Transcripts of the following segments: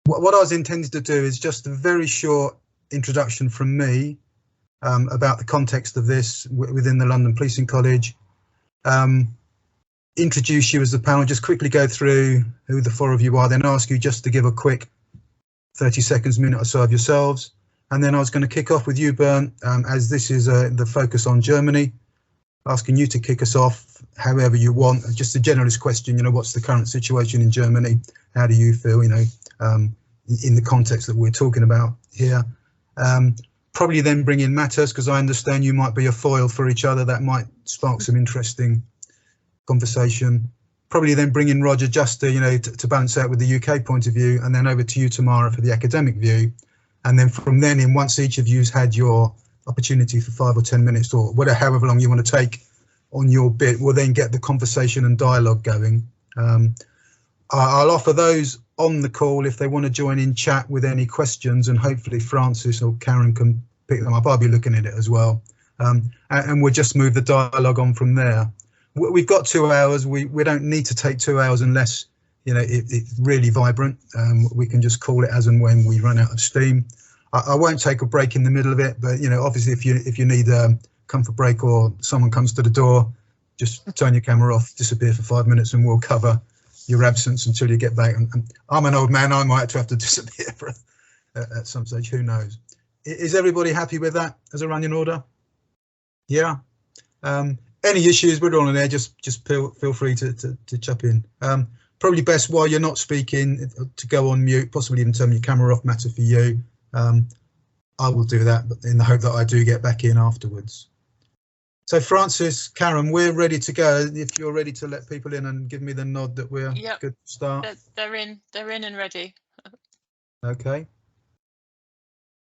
What I was intended to do is just a very short introduction from me about the context of this within the London Policing College. Introduce you as the panel, just quickly go through who the four of you are, then ask you just to give a quick 30 seconds, minute or so of yourselves. And then I was going to kick off with you, Bernd, as this is the focus on Germany, asking you to kick us off however you want. Just a generalist question, what's the current situation in Germany? How do you feel, in the context that we're talking about here? Probably then bring in Matas, because I understand you might be a foil for each other. That might spark some interesting conversation. Probably then bring in Roger just to balance out with the UK point of view, and then over to you, Tamara, for the academic view. And then from then in, once each of you's had your opportunity for 5 or 10 minutes or whatever, however long you want to take on your bit, we'll then get the conversation and dialogue going. I'll offer those on the call if they want to join in chat with any questions, and hopefully Francis or Karen can pick them up. I'll be looking at it as well. And we'll just move the dialogue on from there. We've got 2 hours. We don't need to take 2 hours unless it's really vibrant. We can just call it as and when we run out of steam. I won't take a break in the middle of it, but obviously if you need a comfort break or someone comes to the door, just turn your camera off, disappear for 5 minutes, and we'll cover your absence until you get back. And I'm an old man, I might have to disappear at some stage, who knows. Is everybody happy with that as a running order? Yeah. Any issues, we're all in there, just feel free to chip in. Probably best while you're not speaking to go on mute, possibly even turn your camera off, matter for you. I will do that, but in the hope that I do get back in afterwards. So Francis, Karen, we're ready to go. If you're ready to let people in and give me the nod that we're good to start. They're in and ready. Okay.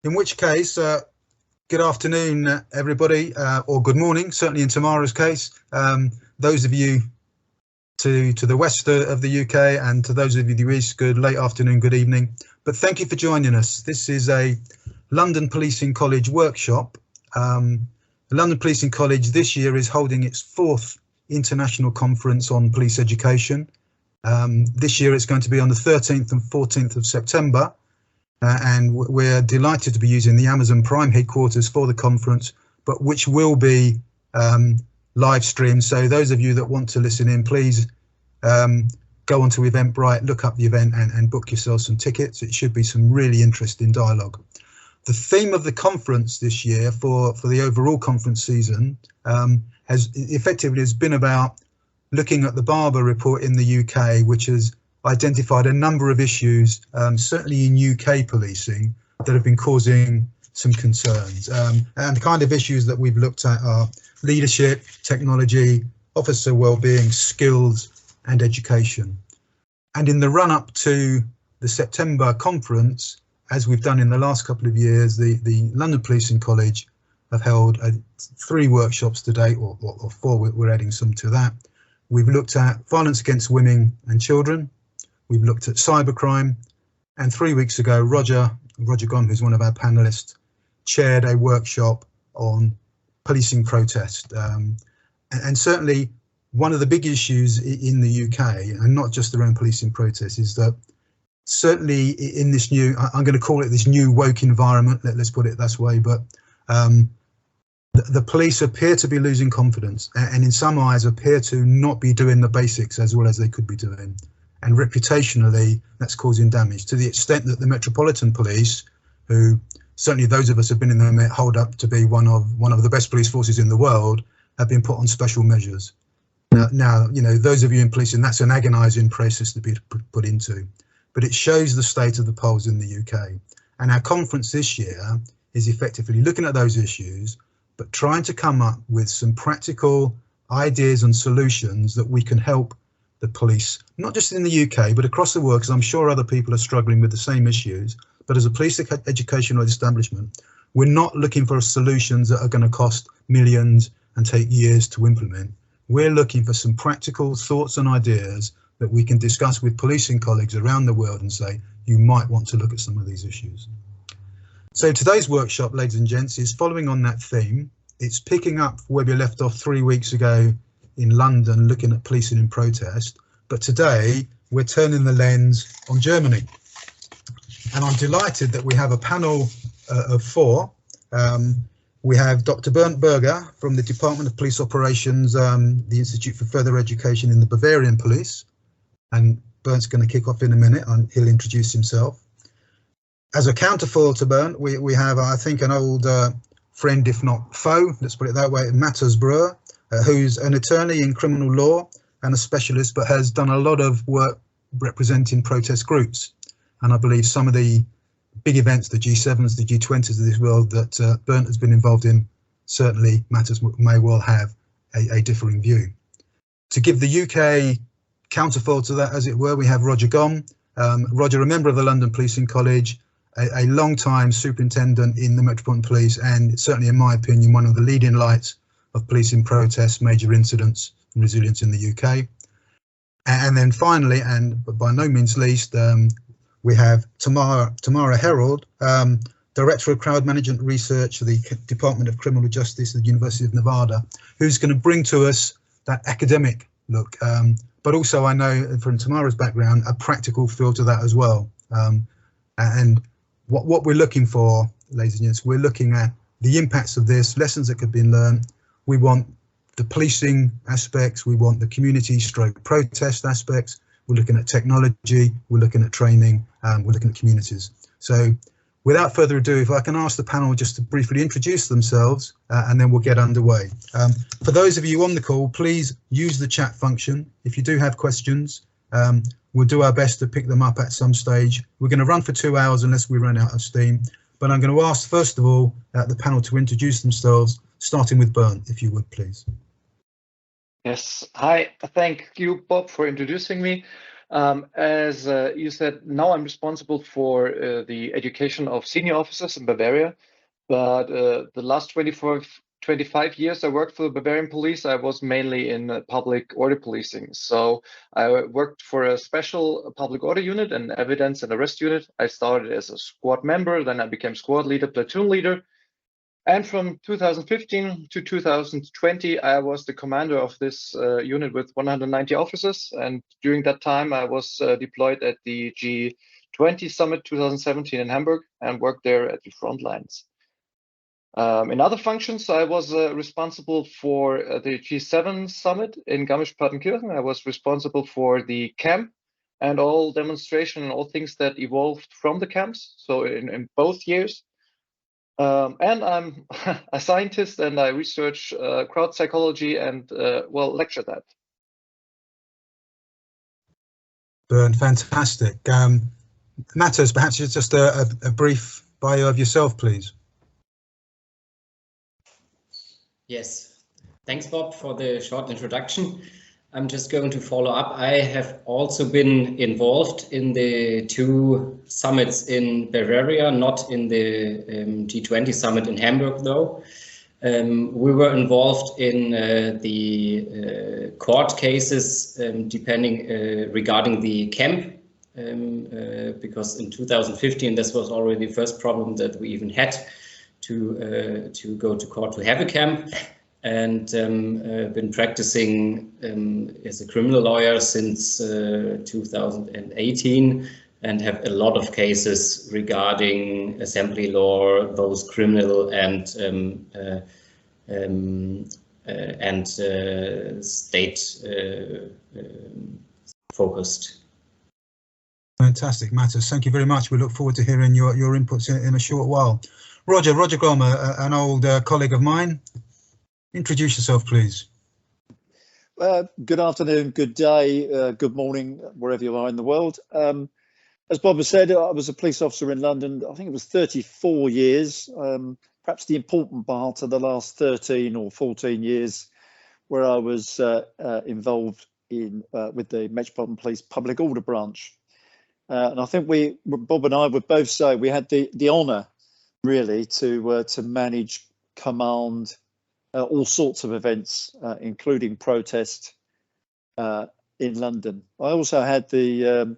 In which case, good afternoon, everybody, or good morning, certainly in Tamara's case. Those of you to the west of the UK, and to those of you to the east, good late afternoon, good evening. But thank you for joining us. This is a London Policing College workshop. The London Policing College this year is holding its 4th international conference on police education. This year it's going to be on the 13th and 14th of September. And we're delighted to be using the Amazon Prime headquarters for the conference, but which will be live streamed. So those of you that want to listen in, please go onto Eventbrite, look up the event and book yourself some tickets. It should be some really interesting dialogue. The theme of the conference this year for the overall conference season has been about looking at the Barber report in the UK, which has identified a number of issues, certainly in UK policing, that have been causing some concerns. And the kind of issues that we've looked at are leadership, technology, officer wellbeing, skills and education. And in the run-up to the September conference, as we've done in the last couple of years, the London Policing College have held 3 workshops to date, or 4, we're adding some to that. We've looked at violence against women and children. We've looked at cybercrime, and 3 weeks ago, Roger Gom, who's one of our panelists, chaired a workshop on policing protest. And certainly one of the big issues in the UK, and not just around policing protest, is that certainly in this new, I'm going to call it this new woke environment, let's put it this way, but the police appear to be losing confidence, and in some eyes appear to not be doing the basics as well as they could be doing. And reputationally, that's causing damage to the extent that the Metropolitan Police, who certainly those of us have been in them, hold up to be one of the best police forces in the world, have been put on special measures. Now, those of you in policing, that's an agonising process to be put into, but it shows the state of the polls in the UK. And our conference this year is effectively looking at those issues, but trying to come up with some practical ideas and solutions that we can help the police, not just in the UK, but across the world, because I'm sure other people are struggling with the same issues. But as a police educational establishment, we're not looking for solutions that are going to cost millions and take years to implement. We're looking for some practical thoughts and ideas that we can discuss with policing colleagues around the world and say, you might want to look at some of these issues. So today's workshop, ladies and gents, is following on that theme. It's picking up where we left off 3 weeks ago in London, looking at policing in protest. But today we're turning the lens on Germany. and I'm delighted that we have a panel of four. We have Dr. Bernd Berger from the Department of Police Operations, the Institute for Further Education in the Bavarian Police. And Bernd's going to kick off in a minute and he'll introduce himself. As a counterfoil to Bernd, we have, I think, an old friend, if not foe, let's put it that way, Matthias Breuer, who's an attorney in criminal law and a specialist, but has done a lot of work representing protest groups. And I believe some of the big events, the G7s, the G20s of this world that Bernd has been involved in, certainly Matthias may well have a differing view. To give the UK counterfoil to that, as it were, we have Roger Gom. Roger, a member of the London Policing College, a long-time superintendent in the Metropolitan Police, and certainly, in my opinion, one of the leading lights of policing protests, major incidents and resilience in the UK. And then finally, and by no means least, we have Tamara Herold, Director of Crowd Management Research for the Department of Criminal Justice at the University of Nevada, who's going to bring to us that academic look, but also, I know from Tamara's background, a practical feel to that as well. And what we're looking for, ladies and gents, we're looking at the impacts of this, lessons that could be learned. We want the policing aspects, we want the community stroke protest aspects, we're looking at technology, we're looking at training, we're looking at communities. So without further ado, if I can ask the panel just to briefly introduce themselves and then we'll get underway. For those of you on the call, please use the chat function. If you do have questions, we'll do our best to pick them up at some stage. We're going to run for 2 hours unless we run out of steam. But I'm going to ask, first of all, the panel to introduce themselves, starting with Bernd, if you would, please. Yes, hi, thank you, Bob, for introducing me. As you said, now I'm responsible for the education of senior officers in Bavaria, but the last 25 years I worked for the Bavarian Police. I was mainly in public order policing. So I worked for a special public order unit and evidence and arrest unit. I started as a squad member, then I became squad leader, platoon leader. And from 2015 to 2020, I was the commander of this unit with 190 officers. And during that time, I was deployed at the G20 Summit 2017 in Hamburg and worked there at the front lines. In other functions, I was responsible for the G7 Summit in Garmisch-Partenkirchen. I was responsible for the camp and all demonstration and all things that evolved from the camps. So in both years. And I'm a scientist and I research crowd psychology and, well, lecture that. Bernd, fantastic. Matthias, perhaps just a brief bio of yourself, please. Yes, thanks, Bob, for the short introduction. I'm just going to follow up. I have also been involved in the two summits in Bavaria, not in the G20 summit in Hamburg, though. We were involved in the court cases regarding the camp, because in 2015 this was already the first problem that we even had to go to court to have a camp. And been practicing as a criminal lawyer since 2018 and have a lot of cases regarding assembly law, both criminal and state focused. Fantastic, Matthias. Thank you very much. We look forward to hearing your inputs in a short while. Roger Gom, an old colleague of mine. Introduce yourself, please. Good afternoon, good day, good morning, wherever you are in the world. As Bob has said, I was a police officer in London. I think it was 34 years, perhaps the important part of the last 13 or 14 years, where I was involved in with the Metropolitan Police Public Order Branch. And I think Bob and I would both say we had the honour, really, to manage, command, all sorts of events, including protest in London. I also had the,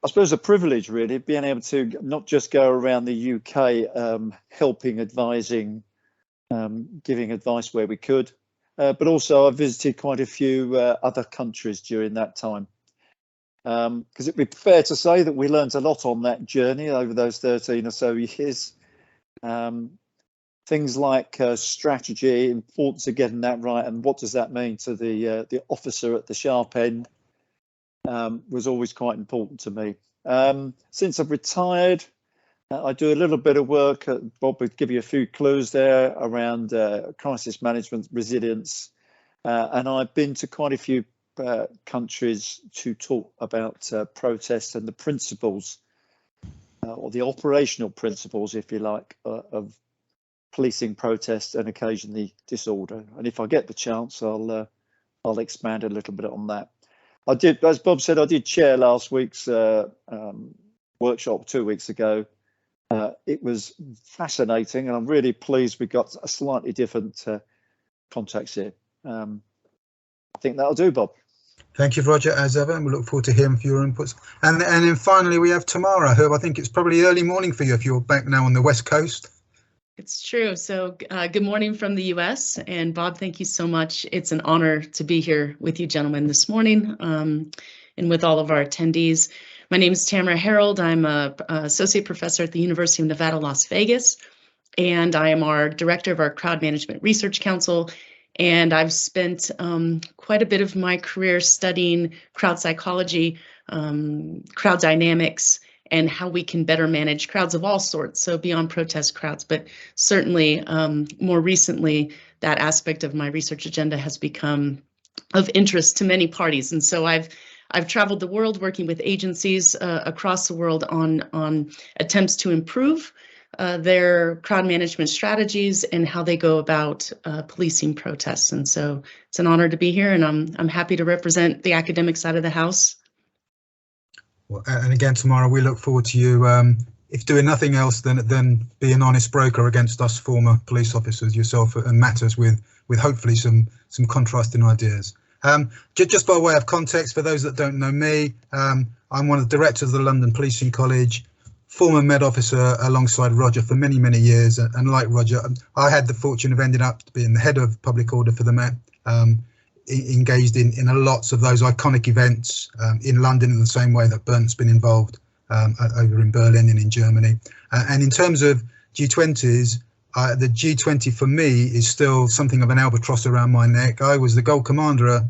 I suppose, a privilege, really, of being able to not just go around the UK helping, advising, giving advice where we could, but also I visited quite a few other countries during that time. because it'd be fair to say that we learned a lot on that journey over those 13 or so years. Things like strategy, importance of getting that right, and what does that mean to the officer at the sharp end was always quite important to me. Since I've retired, I do a little bit of work. Bob would give you a few clues there around crisis management, resilience, and I've been to quite a few countries to talk about protests and the principles, or the operational principles, if you like, of policing protest and occasionally disorder. And if I get the chance, I'll expand a little bit on that. I did, as Bob said, I did chair last week's workshop 2 weeks ago. It was fascinating, and I'm really pleased we got a slightly different context here. I think that'll do, Bob. Thank you, Roger, as ever, and we look forward to hearing for your inputs. And then finally, we have Tamara, who I think it's probably early morning for you if you're back now on the West Coast. It's true. So good morning from the US. And Bob, thank you so much. It's an honor to be here with you gentlemen this morning and with all of our attendees. My name is Tamara Harold. I'm an associate professor at the University of Nevada, Las Vegas, and I am our director of our Crowd Management Research Council. And I've spent quite a bit of my career studying crowd psychology, crowd dynamics, and how we can better manage crowds of all sorts, so beyond protest crowds. But certainly, more recently, that aspect of my research agenda has become of interest to many parties. And so I've traveled the world working with agencies across the world on attempts to improve their crowd management strategies and how they go about policing protests. And so it's an honor to be here, and I'm happy to represent the academic side of the house. Well, and again, tomorrow we look forward to you, if doing nothing else, then be an honest broker against us former police officers, yourself and matters, with hopefully some contrasting ideas. Just by way of context, for those that don't know me, I'm one of the directors of the London Policing College, former Med officer alongside Roger for many, many years. And like Roger, I had the fortune of ending up being the head of public order for the Met, engaged in lots of those iconic events in London in the same way that Bernd's been involved over in Berlin and in Germany. And in terms of G20s, the G20 for me is still something of an albatross around my neck. I was the gold commander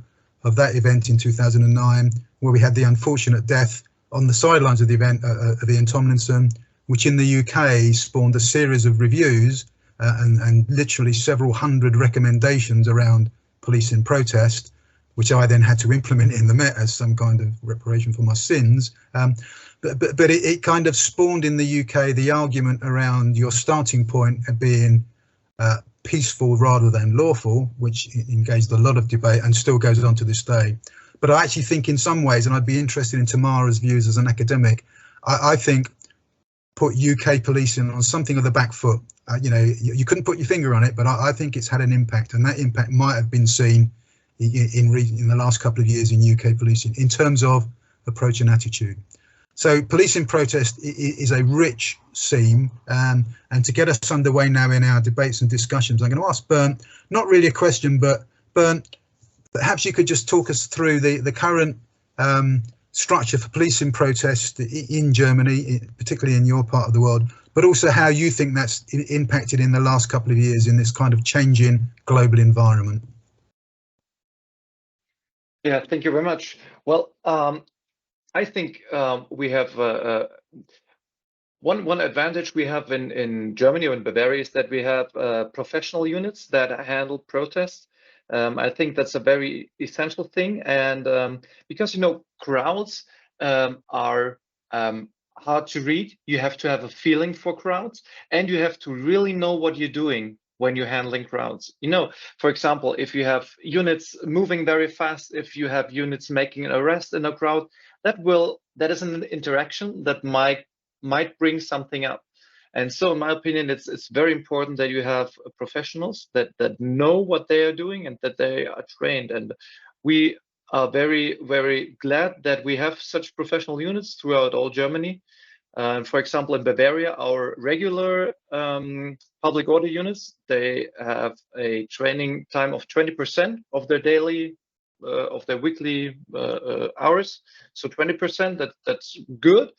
of that event in 2009, where we had the unfortunate death on the sidelines of the event of Ian Tomlinson, which in the UK spawned a series of reviews and literally several hundred recommendations around policing protest, which I then had to implement in the Met as some kind of reparation for my sins. But it kind of spawned in the UK the argument around your starting point of being peaceful rather than lawful, which engaged a lot of debate and still goes on to this day. But I actually think in some ways, and I'd be interested in Tamara's views as an academic, I think put UK policing on something of the back foot. You couldn't put your finger on it, but I think it's had an impact, and that impact might have been seen in the last couple of years in UK policing in terms of approach and attitude. So policing protest is a rich seam, and to get us underway now in our debates and discussions, I'm going to ask Bernd, not really a question, but Bernd, perhaps you could just talk us through the current structure for policing protest in Germany, particularly in your part of the world, but also how you think that's impacted in the last couple of years in this kind of changing global environment. Yeah, thank you very much. Well, I think we have one advantage we have in Germany or in Bavaria is that we have professional units that handle protests. I think that's a very essential thing, and because crowds are hard to read, you have to have a feeling for crowds, and you have to really know what you're doing when you're handling crowds. For example, if you have units moving very fast, if you have units making an arrest in a crowd, that is an interaction that might bring something up. And so in my opinion, it's very important that you have professionals that know what they are doing and that they are trained. And we are very, very glad that we have such professional units throughout all Germany. For example, in Bavaria, our regular public order units, they have a training time of 20% of their daily of their weekly hours, so 20%. That's good.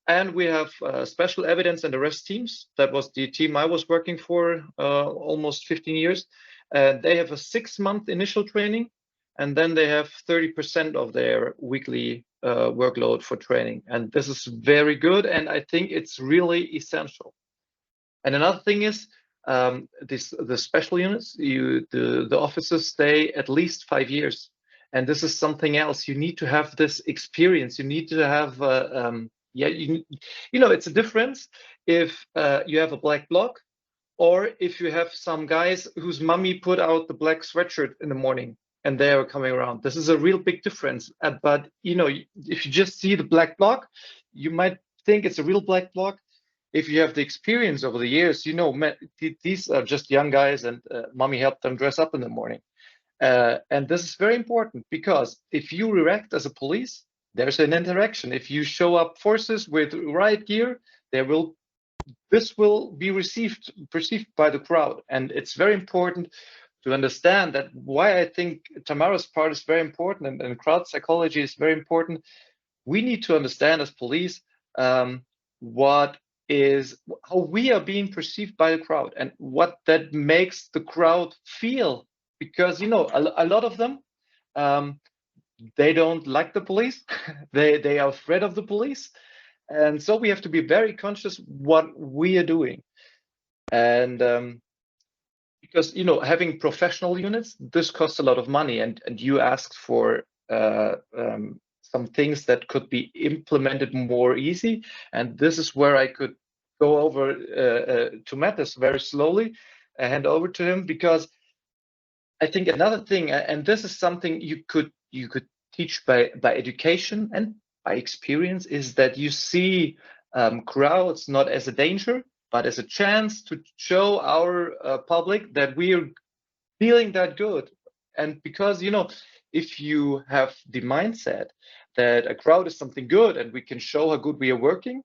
And we have special evidence and arrest teams. That was the team I was working for almost 15 years. They have a 6-month initial training, and then they have 30% of their weekly workload for training. And this is very good, and I think it's really essential. And another thing is the special units, the officers stay at least 5 years. And this is something else. You need to have this experience. You need to have you know, it's a difference if you have a black bloc or if you have some guys whose mommy put out the black sweatshirt in the morning and they are coming around. This is a real big difference. But you know, if you just see the black bloc, you might think it's a real black bloc. If you have the experience over the years, you know, these are just young guys and mommy helped them dress up in the morning. And this is very important because if you react as a police, there's an interaction. If you show up forces with riot gear, this will be perceived by the crowd. And it's very important to understand that why I think Tamara's part is very important and crowd psychology is very important. We need to understand as police how we are being perceived by the crowd and what that makes the crowd feel. Because, you know, a lot of them, they don't like the police. they are afraid of the police. And so we have to be very conscious what we are doing. And because, you know, having professional units, this costs a lot of money. And you asked for some things that could be implemented more easy. And this is where I could go over to Mattis very slowly and hand over to him, because I think another thing, and this is something you could teach by education and by experience, is that you see crowds not as a danger, but as a chance to show our public that we are feeling that good. And because, you know, if you have the mindset that a crowd is something good and we can show how good we are working,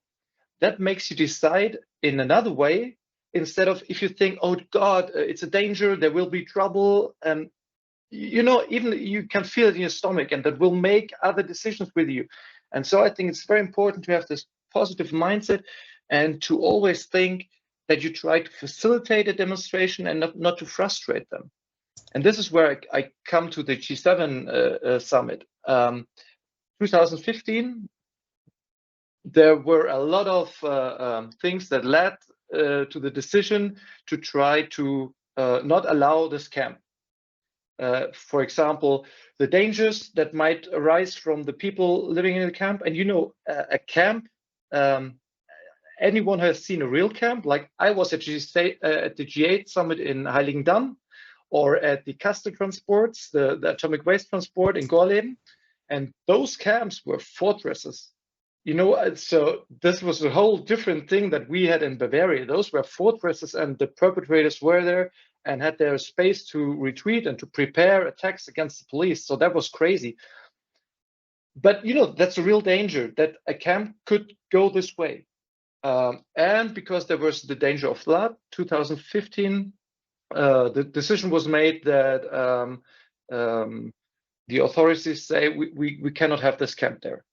that makes you decide in another way. Instead of if you think, oh God, it's a danger, there will be trouble, and you know, even you can feel it in your stomach, and that will make other decisions with you. And so I think it's very important to have this positive mindset and to always think that you try to facilitate a demonstration and not to frustrate them. And this is where I come to the G7 summit. 2015, there were a lot of things that led to the decision to try to not allow this camp. For example, the dangers that might arise from the people living in the camp. And you know, a camp, anyone who has seen a real camp, like I was at the G8 summit in Heiligendamm, or at the Castor Transports, the atomic waste transport in Gorleben, and those camps were fortresses. You know, so this was a whole different thing that we had in Bavaria. Those were fortresses, and the perpetrators were there and had their space to retreat and to prepare attacks against the police. So that was crazy. But, you know, that's a real danger that a camp could go this way. And because there was the danger of flood, 2015, the decision was made that the authorities say we cannot have this camp there.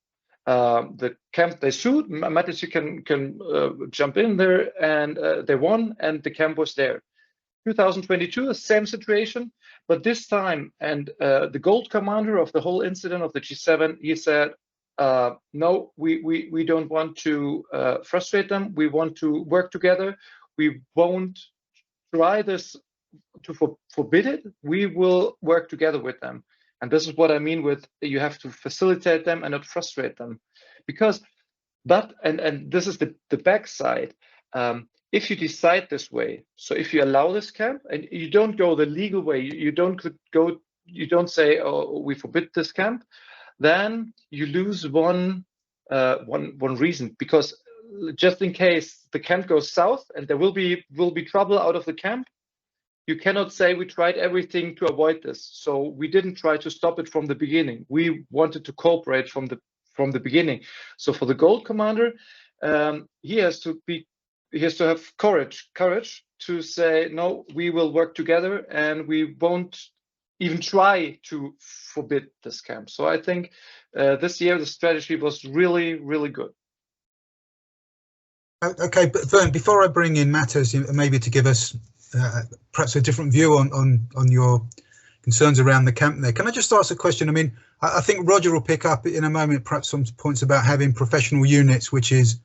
The camp they sued, Mattis, you can jump in there, and they won, and the camp was there. 2022, the same situation, but this time, and the gold commander of the whole incident of the G7, he said, no, we don't want to frustrate them. We want to work together. We won't try this to forbid it. We will work together with them. And this is what I mean with you have to facilitate them and not frustrate them. Because, and this is the backside, if you decide this way, so if you allow this camp and you don't go the legal way, you don't say, oh, we forbid this camp, then you lose one reason, because just in case the camp goes south and there will be trouble out of the camp, you cannot say we tried everything to avoid this. So we didn't try to stop it from the beginning. We wanted to cooperate from the beginning. So for the gold commander, he has to have courage to say, no, we will work together and we won't even try to forbid this camp. So I think this year the strategy was really, really good. Okay, but Bernd, before I bring in Matthias, maybe to give us perhaps a different view on your concerns around the camp there, can I just ask a question? I mean, I think Roger will pick up in a moment perhaps some points about having professional units, which is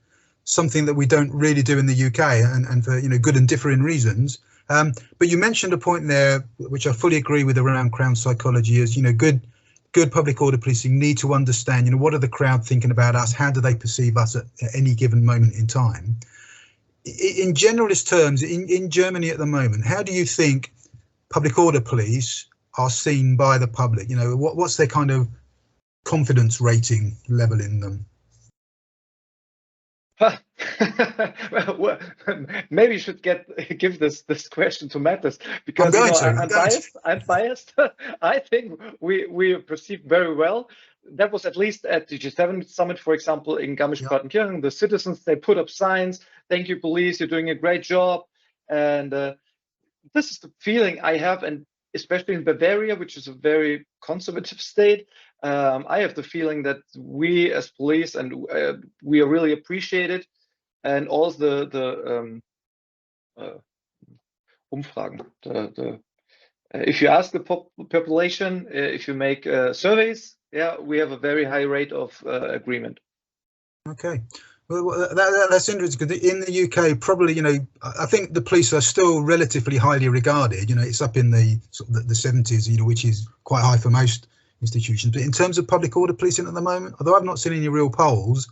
something that we don't really do in the UK, and for good and differing reasons. But you mentioned a point there, which I fully agree with, around Crown psychology, is good public order policing need to understand, what are the crowd thinking about us? How do they perceive us at any given moment in time? In generalist terms, in Germany at the moment, how do you think public order police are seen by the public? What's their kind of confidence rating level in them? Well, maybe you should give this question to Matthias, because I'm biased. I think we perceive very well. That was at least at the G7 summit, for example, in Garmisch-Partenkirchen. The citizens, they put up signs, "Thank you, police, you're doing a great job." And this is the feeling I have, and especially in Bavaria, which is a very conservative state, I have the feeling that we as police, and we are really appreciated. And also the Umfragen, if you ask the population, if you make surveys, yeah, we have a very high rate of agreement. Okay. Well, that's interesting, because in the UK, probably, I think the police are still relatively highly regarded. It's up in the 70s, which is quite high for most institutions. But in terms of public order policing at the moment, although I've not seen any real polls,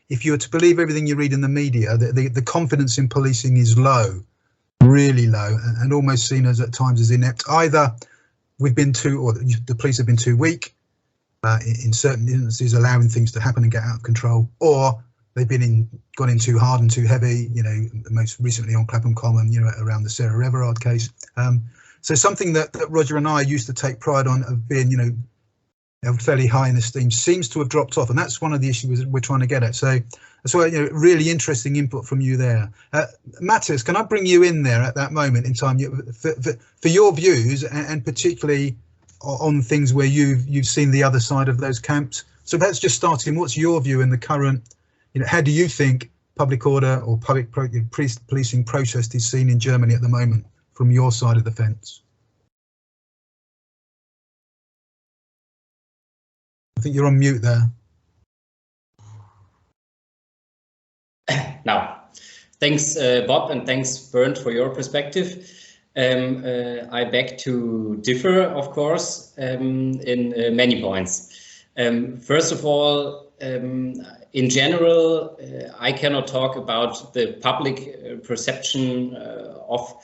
if you were to believe everything you read in the media, the confidence in policing is low, really low, and almost seen as at times as inept. Either we've been or the police have been too weak in certain instances, allowing things to happen and get out of control, or they've gone in too hard and too heavy, most recently on Clapham Common, around the Sarah Everard case. So something that Roger and I used to take pride on of being, fairly high in esteem, seems to have dropped off, and that's one of the issues we're trying to get at. So that's why, really interesting input from you there. Matthias, can I bring you in there at that moment in time for your views, and particularly on things where you've seen the other side of those camps? So perhaps just starting, what's your view in the current, how do you think public order or public policing protest is seen in Germany at the moment from your side of the fence? I think you're on mute there. Now, thanks, Bob, and thanks, Bernd, for your perspective. I beg to differ, of course, in many points. First of all, in general, I cannot talk about the public perception of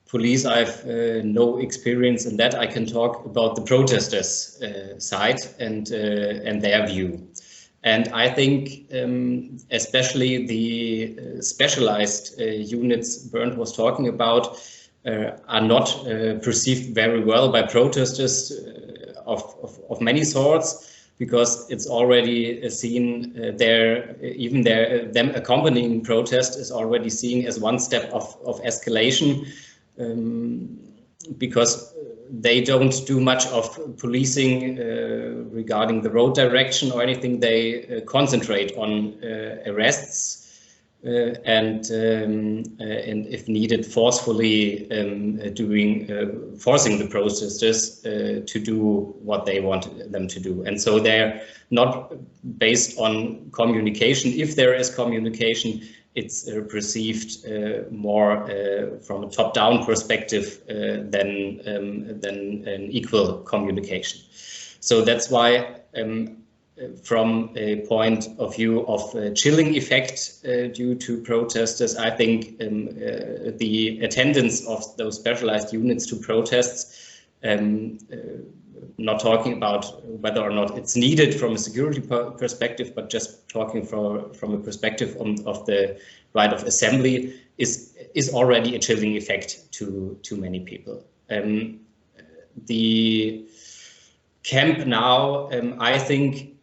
police. I have no experience in that. I can talk about the protesters' side and their view. And I think especially the specialized units Bernd was talking about are not perceived very well by protesters of many sorts, because it's already seen them accompanying protest is already seen as one step of escalation, because they don't do much of policing regarding the road direction or anything. They concentrate on arrests and if needed, forcefully forcing the protesters to do what they want them to do. And so they're not based on communication. If there is communication, it's perceived more from a top-down perspective than an equal communication. So that's why, from a point of view of chilling effect due to protesters, I think the attendance of those specialized units to protests, not talking about whether or not it's needed from a security perspective, but just talking from a perspective of the right of assembly, is already a chilling effect to many people. The camp now, I think,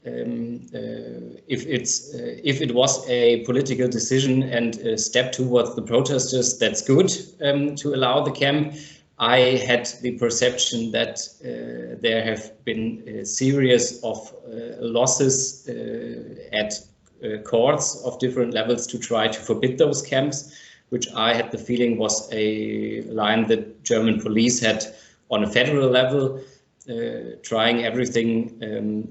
if it was a political decision and a step towards the protesters, that's good to allow the camp. I had the perception that there have been a series of losses at courts of different levels to try to forbid those camps, which I had the feeling was a line that German police had on a federal level, trying everything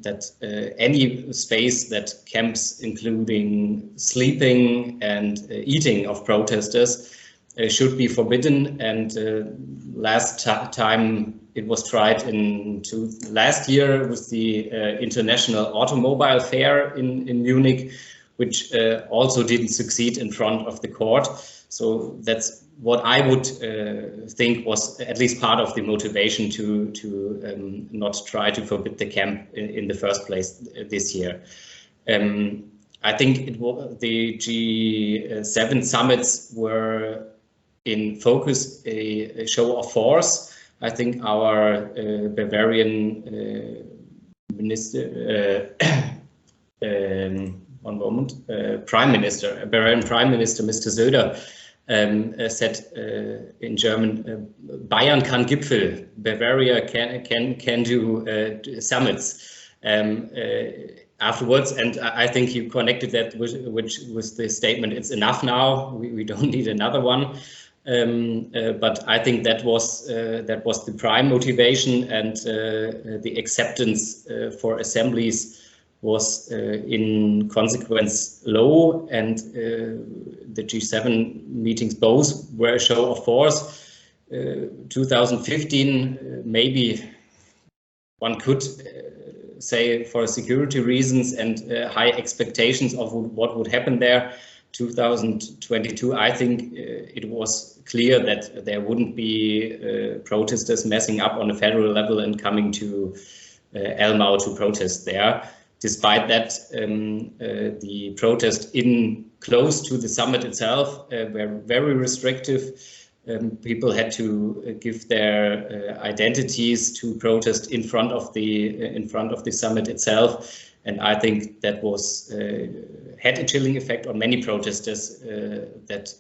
that any space that camps, including sleeping and eating of protesters, should be forbidden. And last time it was tried last year with the International Automobile Fair in Munich, which also didn't succeed in front of the court. So that's what I would think was at least part of the motivation to not try to forbid the camp in the first place this year. I think the G7 summits were in focus a show of force. I think our Bavarian minister, Prime Minister, Bavarian Prime Minister, Mr. Söder, said in German, Bayern kann Gipfel, Bavaria can do summits. Afterwards, and I think you connected that with the statement, it's enough now, we don't need another one. But I think that was the prime motivation, and the acceptance for assemblies was in consequence low, and the G7 meetings both were a show of force. 2015, maybe one could say for security reasons and high expectations of what would happen there. 2022, I think it was clear that there wouldn't be protesters messing up on a federal level and coming to Elmau to protest there. Despite that, the protest close to the summit itself were very restrictive. People had to give their identities to protest in front of the summit itself. And I think that had a chilling effect on many protesters that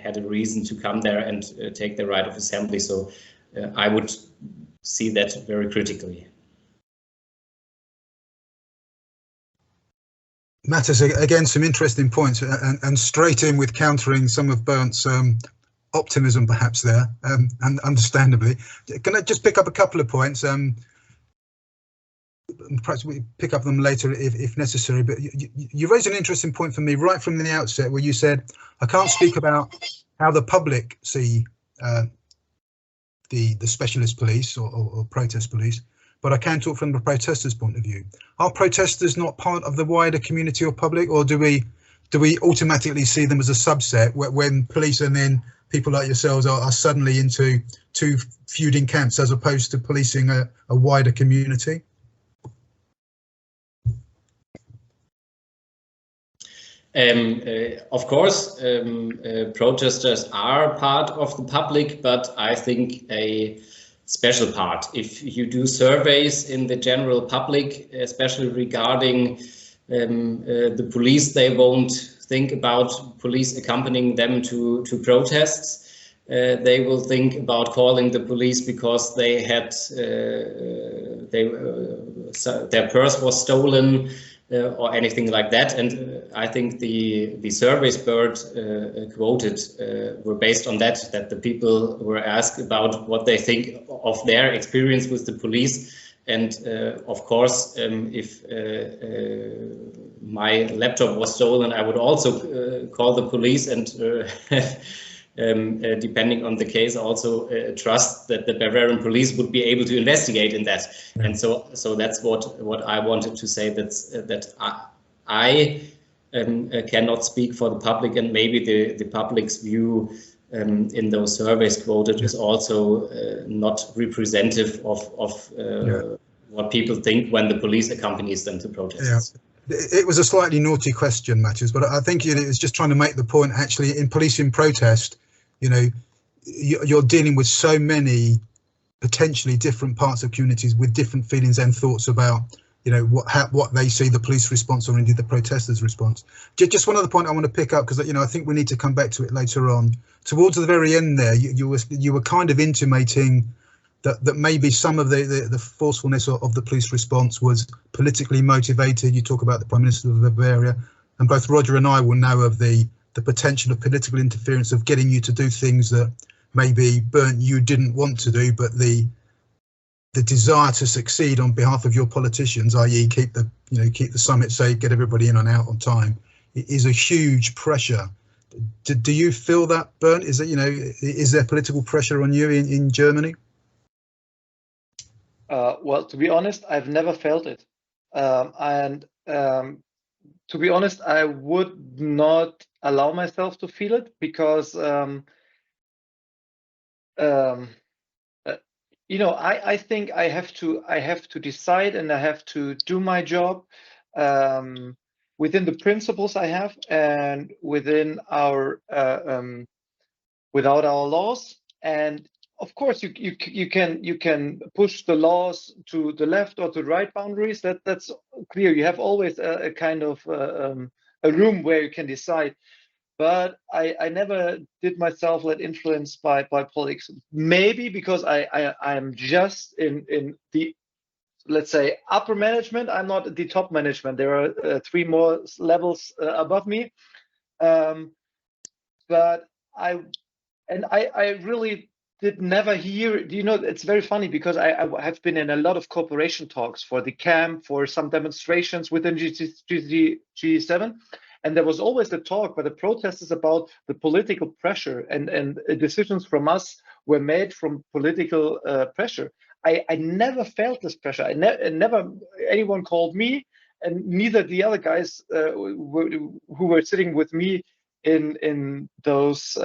had a reason to come there and take the right of assembly. So I would see that very critically. Matthias, again, some interesting points, and straight in with countering some of Bernd's optimism perhaps there, and understandably. Can I just pick up a couple of points? Perhaps we pick up them later if necessary, but you raised an interesting point for me right from the outset, where you said, I can't speak about how the public see the specialist police or protest police, but I can talk from the protesters' point of view. Are protesters not part of the wider community or public, or do we automatically see them as a subset when police and then people like yourselves are suddenly into two feuding camps as opposed to policing a wider community? Of course, protesters are part of the public, but I think a special part. If you do surveys in the general public, especially regarding the police, they won't think about police accompanying them to protests. They will think about calling the police because they had their purse was stolen, or anything like that. And I think the surveys Bert quoted were based on that the people were asked about what they think of their experience with the police. And of course, if my laptop was stolen, I would also call the police and depending on the case, also trust that the Bavarian police would be able to investigate in that. Yeah. And so that's what I wanted to say. That I cannot speak for the public, and maybe the public's view in those surveys quoted is also not representative of what people think when the police accompanies them to protests. Yeah. It was a slightly naughty question, Matthias, but I think it was just trying to make the point. Actually, in policing protest, you know, you're dealing with so many potentially different parts of communities with different feelings and thoughts about what they see the police response or indeed the protesters' response. Just one other point I want to pick up, because I think we need to come back to it later on. Towards the very end there, you were kind of intimating that maybe some of the forcefulness of the police response was politically motivated. You talk about the Prime Minister of Bavaria, and both Roger and I will know of the potential of political interference, of getting you to do things that maybe Bernd you didn't want to do, but the desire to succeed on behalf of your politicians, i.e. keep the summit safe, get everybody in and out on time, is a huge pressure. Do you feel that, Bernd? Is there political pressure on you in Germany? Well, to be honest, I've never felt it. To be honest, I would not allow myself to feel it, because I think I have to decide, and I have to do my job within the principles I have and within our without our laws. And of course, you can push the laws to the left or to the right boundaries. That's clear. You have always a kind of a room where you can decide. But I never did myself let influence by politics. Maybe because I am just in the, let's say, upper management. I'm not the top management. There are 3 more levels above me. But I really did never hear. It's very funny, because I have been in a lot of cooperation talks for the camp, for some demonstrations within G7. And there was always the talk by the protesters about the political pressure, and decisions from us were made from political pressure. I never felt this pressure. Never anyone called me, and neither the other guys who were sitting with me in those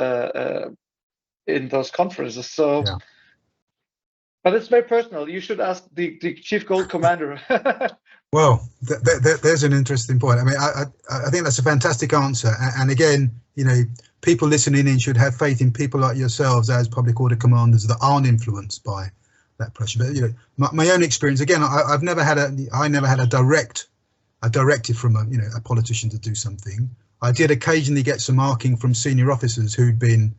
conferences. So, yeah. But it's very personal. You should ask the Chief Gold Commander. Well, there's an interesting point. I mean, I think that's a fantastic answer. And again, people listening in should have faith in people like yourselves as public order commanders that aren't influenced by that pressure. But my own experience, again, I never had a directive from a politician to do something. I did occasionally get some marking from senior officers who'd been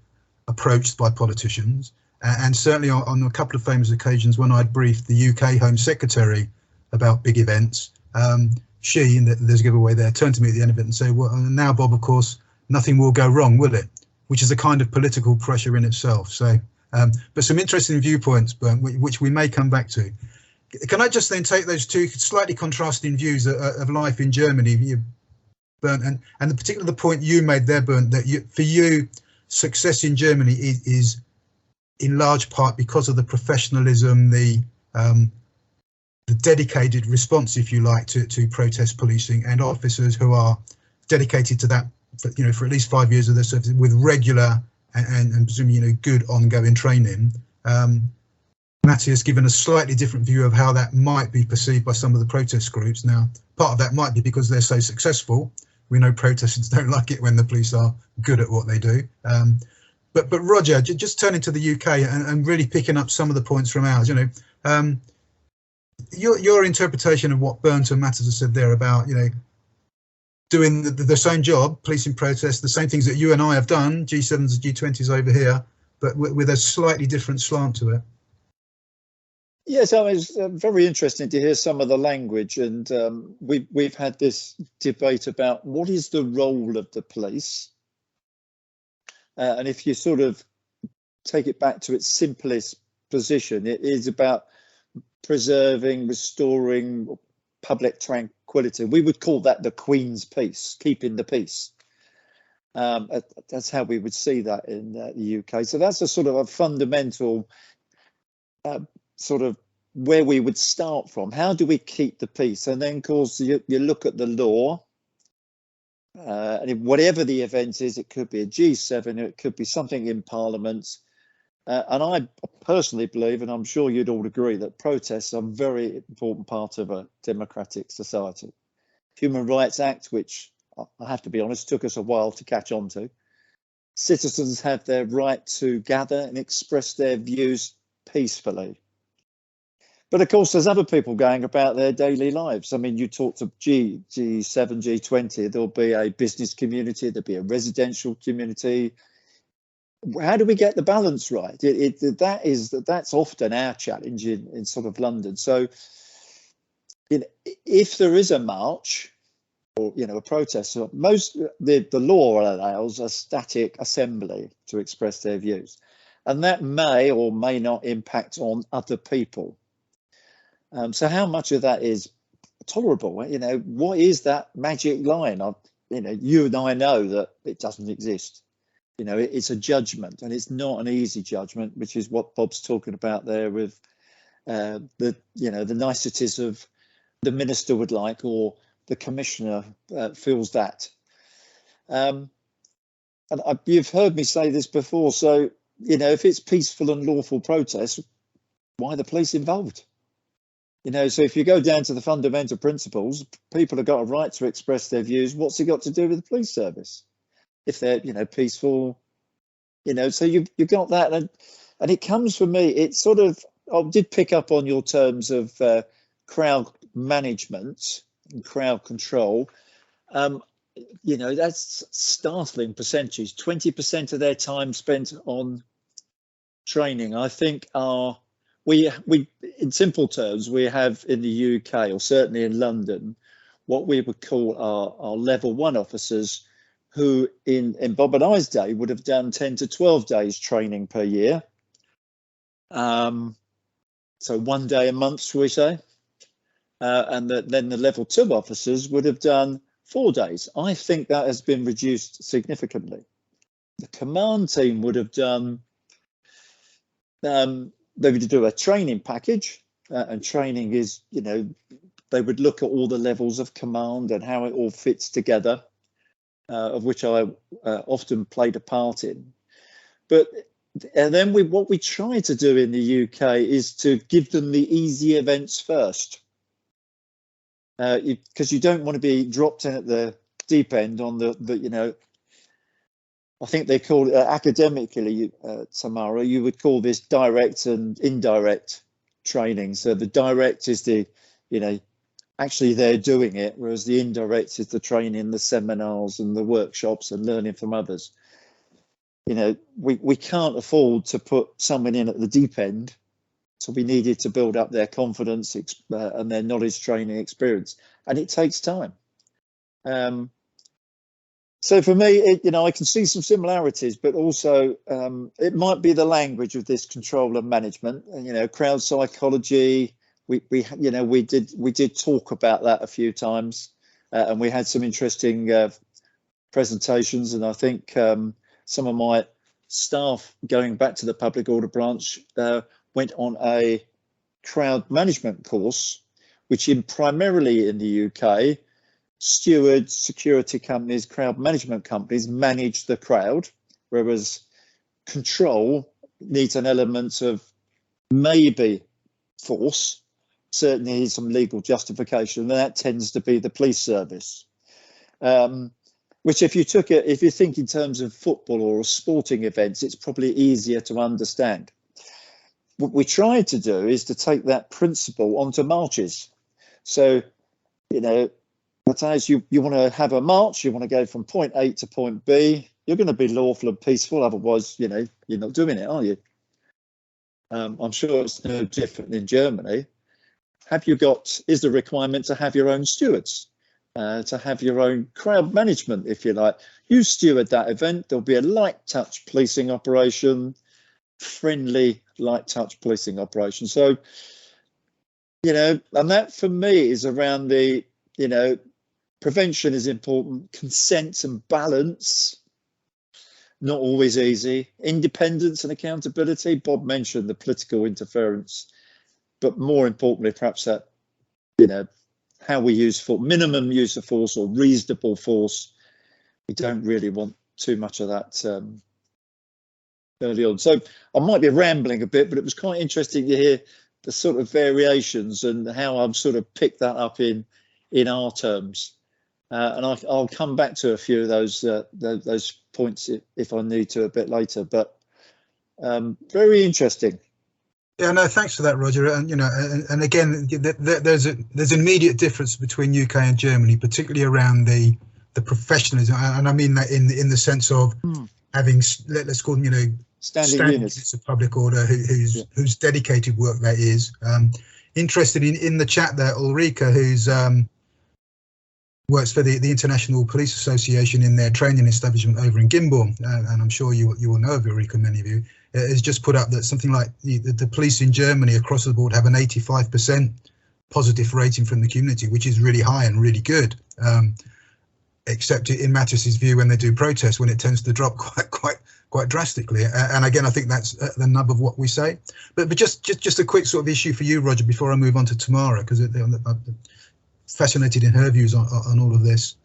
approached by politicians, and certainly on a couple of famous occasions when I'd briefed the UK Home Secretary about big events, she, and there's a giveaway there, turned to me at the end of it and say, well, now, Bob, of course, nothing will go wrong, will it? Which is a kind of political pressure in itself. So, but some interesting viewpoints, Bernd, which we may come back to. Can I just then take those two slightly contrasting views of life in Germany, Bernd, and particularly the point you made there, Bernd, that for you, success in Germany is in large part because of the professionalism, the dedicated response, if you like, to protest policing, and officers who are dedicated to that, for at least 5 years of their service with regular and presumably good ongoing training. Matti has given a slightly different view of how that might be perceived by some of the protest groups. Now, part of that might be because they're so successful. We know protesters don't like it when the police are good at what they do. But Roger, just turning to the UK and really picking up some of the points from ours, your interpretation of what Bernd and Matters have said there about, doing the same job, policing protests, the same things that you and I have done, G7s and G20s over here, but with a slightly different slant to it. Yes, I mean, it's very interesting to hear some of the language, and we've had this debate about what is the role of the police, and if you sort of take it back to its simplest position, it is about preserving, restoring public tranquility. We would call that the Queen's peace, keeping the peace. That's how we would see that in the UK. So that's a sort of a fundamental sort of where we would start from. How do we keep the peace? And then, of course, you look at the law, and whatever the event is, it could be a G7, it could be something in Parliament. And I personally believe, and I'm sure you'd all agree, that protests are a very important part of a democratic society. Human Rights Act, which I have to be honest, took us a while to catch on to. Citizens have their right to gather and express their views peacefully. But of course, there's other people going about their daily lives. I mean, you talk to G7, G20, there'll be a business community, there'll be a residential community. How do we get the balance right? That's often our challenge in sort of London. So, if there is a march or a protest, the law allows a static assembly to express their views, and that may or may not impact on other people. So how much of that is tolerable? What is that magic line? You and I know that it doesn't exist. It's a judgment, and it's not an easy judgment, which is what Bob's talking about there with the niceties of the minister would like, or the commissioner feels that. And you've heard me say this before. So, if it's peaceful and lawful protest, why are the police involved? So if you go down to the fundamental principles, people have got a right to express their views. What's it got to do with the police service? If they're, peaceful, so you've got that. And it comes from me, it's sort of, I did pick up on your terms of crowd management and crowd control. That's startling percentage. 20% of their time spent on training, I think, we in simple terms, we have in the UK, or certainly in London, what we would call our level 1 officers, who in Bob and I's day would have done 10 to 12 days training per year. So 1 day a month, shall we say? And then the level 2 officers would have done 4 days. I think that has been reduced significantly. The command team would have done, they would do a training package, and training is, they would look at all the levels of command and how it all fits together, of which I often played a part in. And then what we try to do in the UK is to give them the easy events first, because you don't want to be dropped in at the deep end on the I think they call it academically, Tamara, you would call this direct and indirect training. So the direct is the, actually they're doing it, whereas the indirect is the training, the seminars and the workshops and learning from others. We can't afford to put someone in at the deep end. So we needed to build up their confidence and their knowledge, training, experience, and it takes time. So for me, I can see some similarities, but also it might be the language of this control and management. Crowd psychology. We did talk about that a few times, and we had some interesting presentations. And I think some of my staff, going back to the public order branch, went on a crowd management course, which primarily in the UK, stewards, security companies, crowd management companies manage the crowd, whereas control needs an element of maybe force, certainly some legal justification, and that tends to be the police service. Which if you think in terms of football or sporting events, it's probably easier to understand. What we tried to do is to take that principle onto marches. So, as you want to have a march, you want to go from point A to point B, you're going to be lawful and peaceful, otherwise, you're not doing it, are you? I'm sure it's no different in Germany. Is the requirement to have your own stewards, to have your own crowd management, if you like? You steward that event, there'll be a light touch policing operation, friendly light touch policing operation. So, and that for me is around the, prevention is important, consent and balance, not always easy, independence and accountability. Bob mentioned the political interference, but more importantly, perhaps that, how we use minimum use of force or reasonable force. We don't really want too much of that early on. So I might be rambling a bit, but it was quite interesting to hear the sort of variations and how I've sort of picked that up in our terms. And I'll come back to a few of those points if I need to a bit later. But very interesting. Yeah, no, thanks for that, Roger. And and again, there's an immediate difference between UK and Germany, particularly around the professionalism, and I mean that in the sense of having, let's call them, standing units of public order whose dedicated work that is. Interested in the chat there, Ulrika, who's works for the International Police Association in their training establishment over in Gimborn, and I'm sure you will know of Ulrika, many of you, has just put up that something like the police in Germany across the board have an 85% positive rating from the community, which is really high and really good. Except in Mattis's view, when they do protests, when it tends to drop quite drastically. And again, I think that's the nub of what we say. But just a quick sort of issue for you, Roger, before I move on to Tamara, because I'm fascinated in her views on all of this.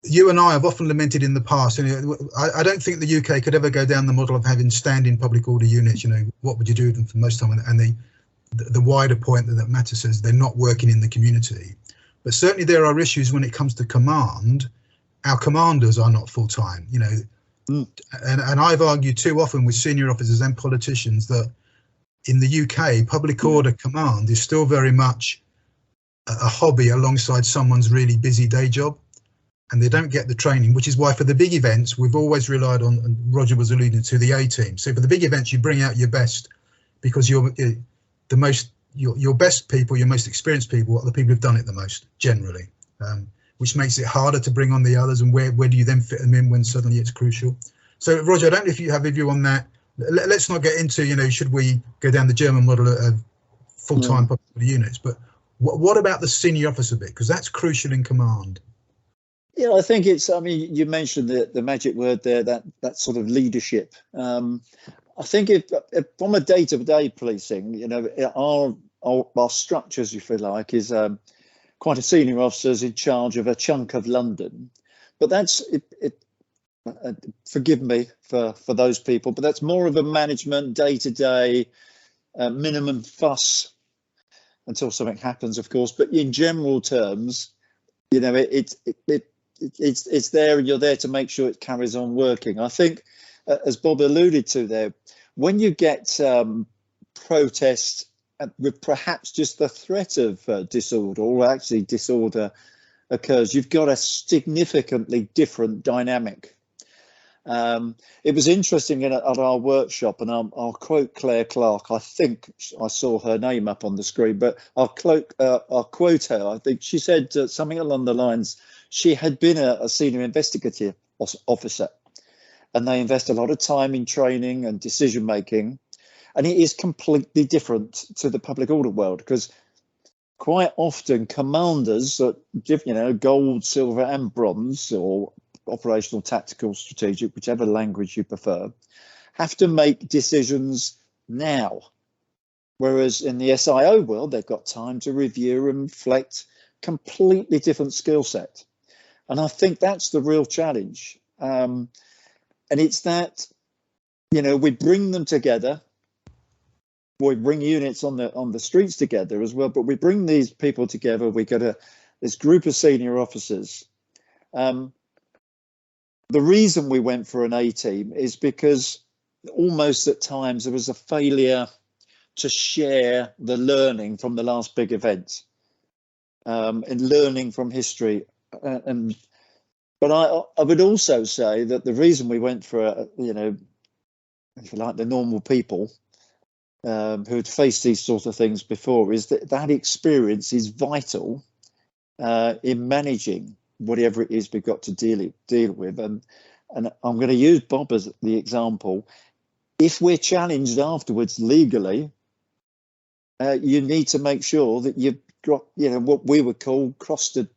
You and I have often lamented in the past, and I don't think the UK could ever go down the model of having standing public order units. What would you do with them for most time? And the wider point that Mattis says, they're not working in the community. But certainly there are issues when it comes to command. Our commanders are not full-time, and I've argued too often with senior officers and politicians that in the UK, public order command is still very much a hobby alongside someone's really busy day job, and they don't get the training, which is why for the big events, we've always relied on, and Roger was alluding to, the A-team. So for the big events, you bring out your best, because you're the most, your best people, your most experienced people are the people who've done it the most, generally, which makes it harder to bring on the others. And where do you then fit them in when suddenly it's crucial? So, Roger, I don't know if you have a view on that. Let's not get into, should we go down the German model of full-time public units, but what about the senior officer bit? Because that's crucial in command. Yeah, I think it's, you mentioned the magic word there, that sort of leadership. I think if from a day-to-day policing, our structures, if you like, is quite a senior officer's in charge of a chunk of London. But that's, forgive me for those people, but that's more of a management day-to-day minimum fuss until something happens, of course. But in general terms, it's there, and you're there to make sure it carries on working. I think, as Bob alluded to there, when you get protest with perhaps just the threat of disorder, or actually disorder occurs, you've got a significantly different dynamic. It was interesting at our workshop, and I'll quote Claire Clark. I think I saw her name up on the screen, but I'll quote her. I think she said something along the lines, she had been a senior investigative officer, and they invest a lot of time in training and decision making, and it is completely different to the public order world, because quite often commanders, gold, silver and bronze, or operational, tactical, strategic, whichever language you prefer, have to make decisions now. Whereas in the SIO world, they've got time to review and reflect, completely different skill set. And I think that's the real challenge. And it's that, we bring them together. We bring units on the streets together as well, but we bring these people together. We got this group of senior officers. The reason we went for an A-team is because almost at times there was a failure to share the learning from the last big event, and learning from history. But I would also say that the reason we went for, if you like, the normal people who had faced these sort of things before, is that experience is vital in managing whatever it is we've got to deal with. And I'm going to use Bob as the example. If we're challenged afterwards legally, you need to make sure that you've got, what we would call crossed the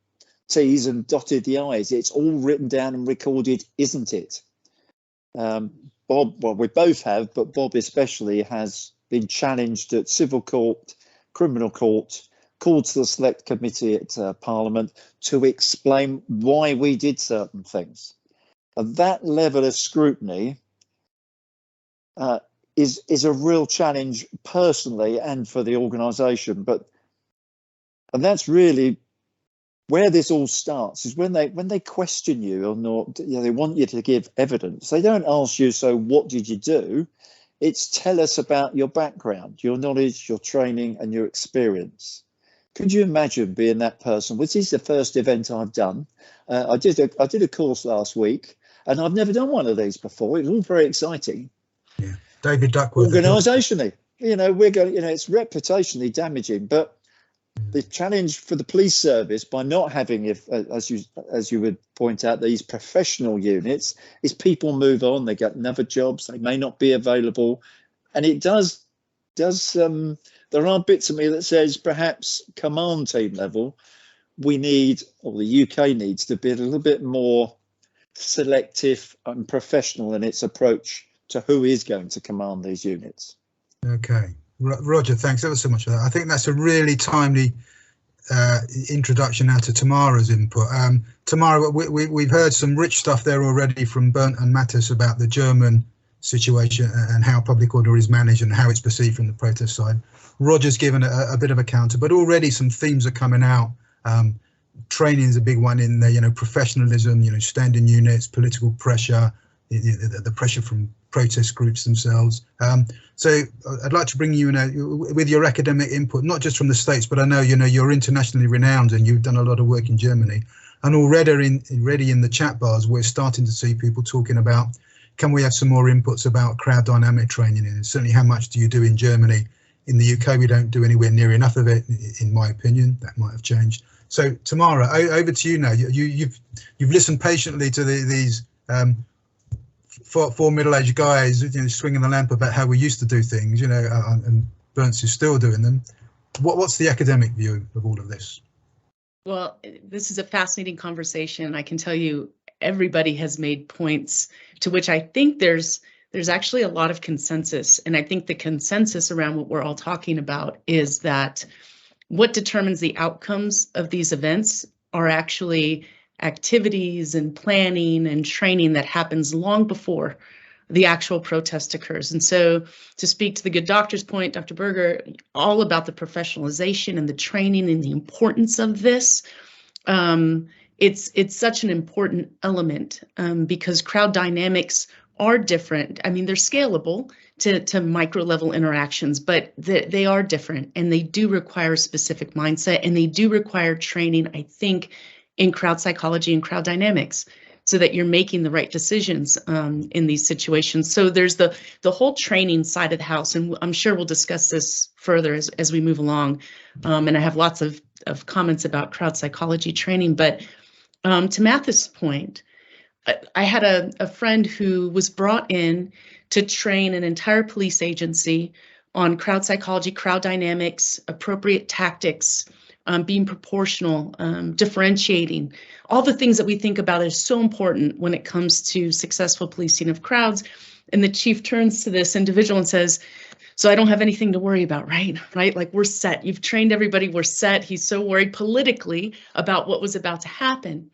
T's and dotted the I's. It's all written down and recorded, isn't it? Bob, well, we both have, but Bob especially has been challenged at civil court, criminal court, called to the select committee at Parliament to explain why we did certain things. And that level of scrutiny is a real challenge personally and for the organisation. And that's really where this all starts, is when they question you or not, they want you to give evidence. They don't ask you, so what did you do? It's tell us about your background, your knowledge, your training and your experience. Could you imagine being that person? This is the first event I've done. I did a course last week and I've never done one of these before. It was all very exciting. Yeah, David Duckworth. Organisationally, you know, we're going, you know, it's reputationally damaging, but the challenge for the police service by not having, as you would point out, these professional units is people move on, they get other jobs, they may not be available, and it does there are bits of me that says perhaps command team level we need, or the UK needs to be a little bit more selective and professional in its approach to who is going to command these units. Okay, Roger, thanks ever so much for that. I think that's a really timely introduction now to Tamara's input. Tamara, we've heard some rich stuff there already from Bernd and Mathis about the German situation and how public order is managed and how it's perceived from the protest side. Roger's given a bit of a counter, but already some themes are coming out. Training is a big one in there, you know, professionalism, you know, standing units, political pressure, the pressure from protest groups themselves. So I'd like to bring you in with your academic input, not just from the States, but I know, you know, you're internationally renowned and you've done a lot of work in Germany. And already in the chat bars, we're starting to see people talking about, can we have some more inputs about crowd dynamic training? And certainly, how much do you do in Germany? In the UK, we don't do anywhere near enough of it, in my opinion. That might have changed. So Tamara, over to you now. You've listened patiently to these four middle-aged guys, you know, swinging the lamp about how we used to do things, you know, and Bernd is still doing them. What's the academic view of all of this? Well, this is a fascinating conversation. I can tell you everybody has made points to which I think there's actually a lot of consensus. And I think the consensus around what we're all talking about is that what determines the outcomes of these events are actually activities and planning and training that happens long before the actual protest occurs. And so to speak to the good doctor's point, Dr. Berger, all about the professionalization and the training and the importance of this. It's such an important element because crowd dynamics are different. I mean, they're scalable to micro level interactions, but they are different and they do require a specific mindset and they do require training, I think, in crowd psychology and crowd dynamics so that you're making the right decisions in these situations. So there's the whole training side of the house, and I'm sure we'll discuss this further as we move along. And I have lots of comments about crowd psychology training, but to Mathis' point, I had a friend who was brought in to train an entire police agency on crowd psychology, crowd dynamics, appropriate tactics, being proportional, differentiating, all the things that we think about as so important when it comes to successful policing of crowds. And the chief turns to this individual and says, so I don't have anything to worry about, right? Like, we're set. You've trained everybody. We're set. He's so worried politically about what was about to happen.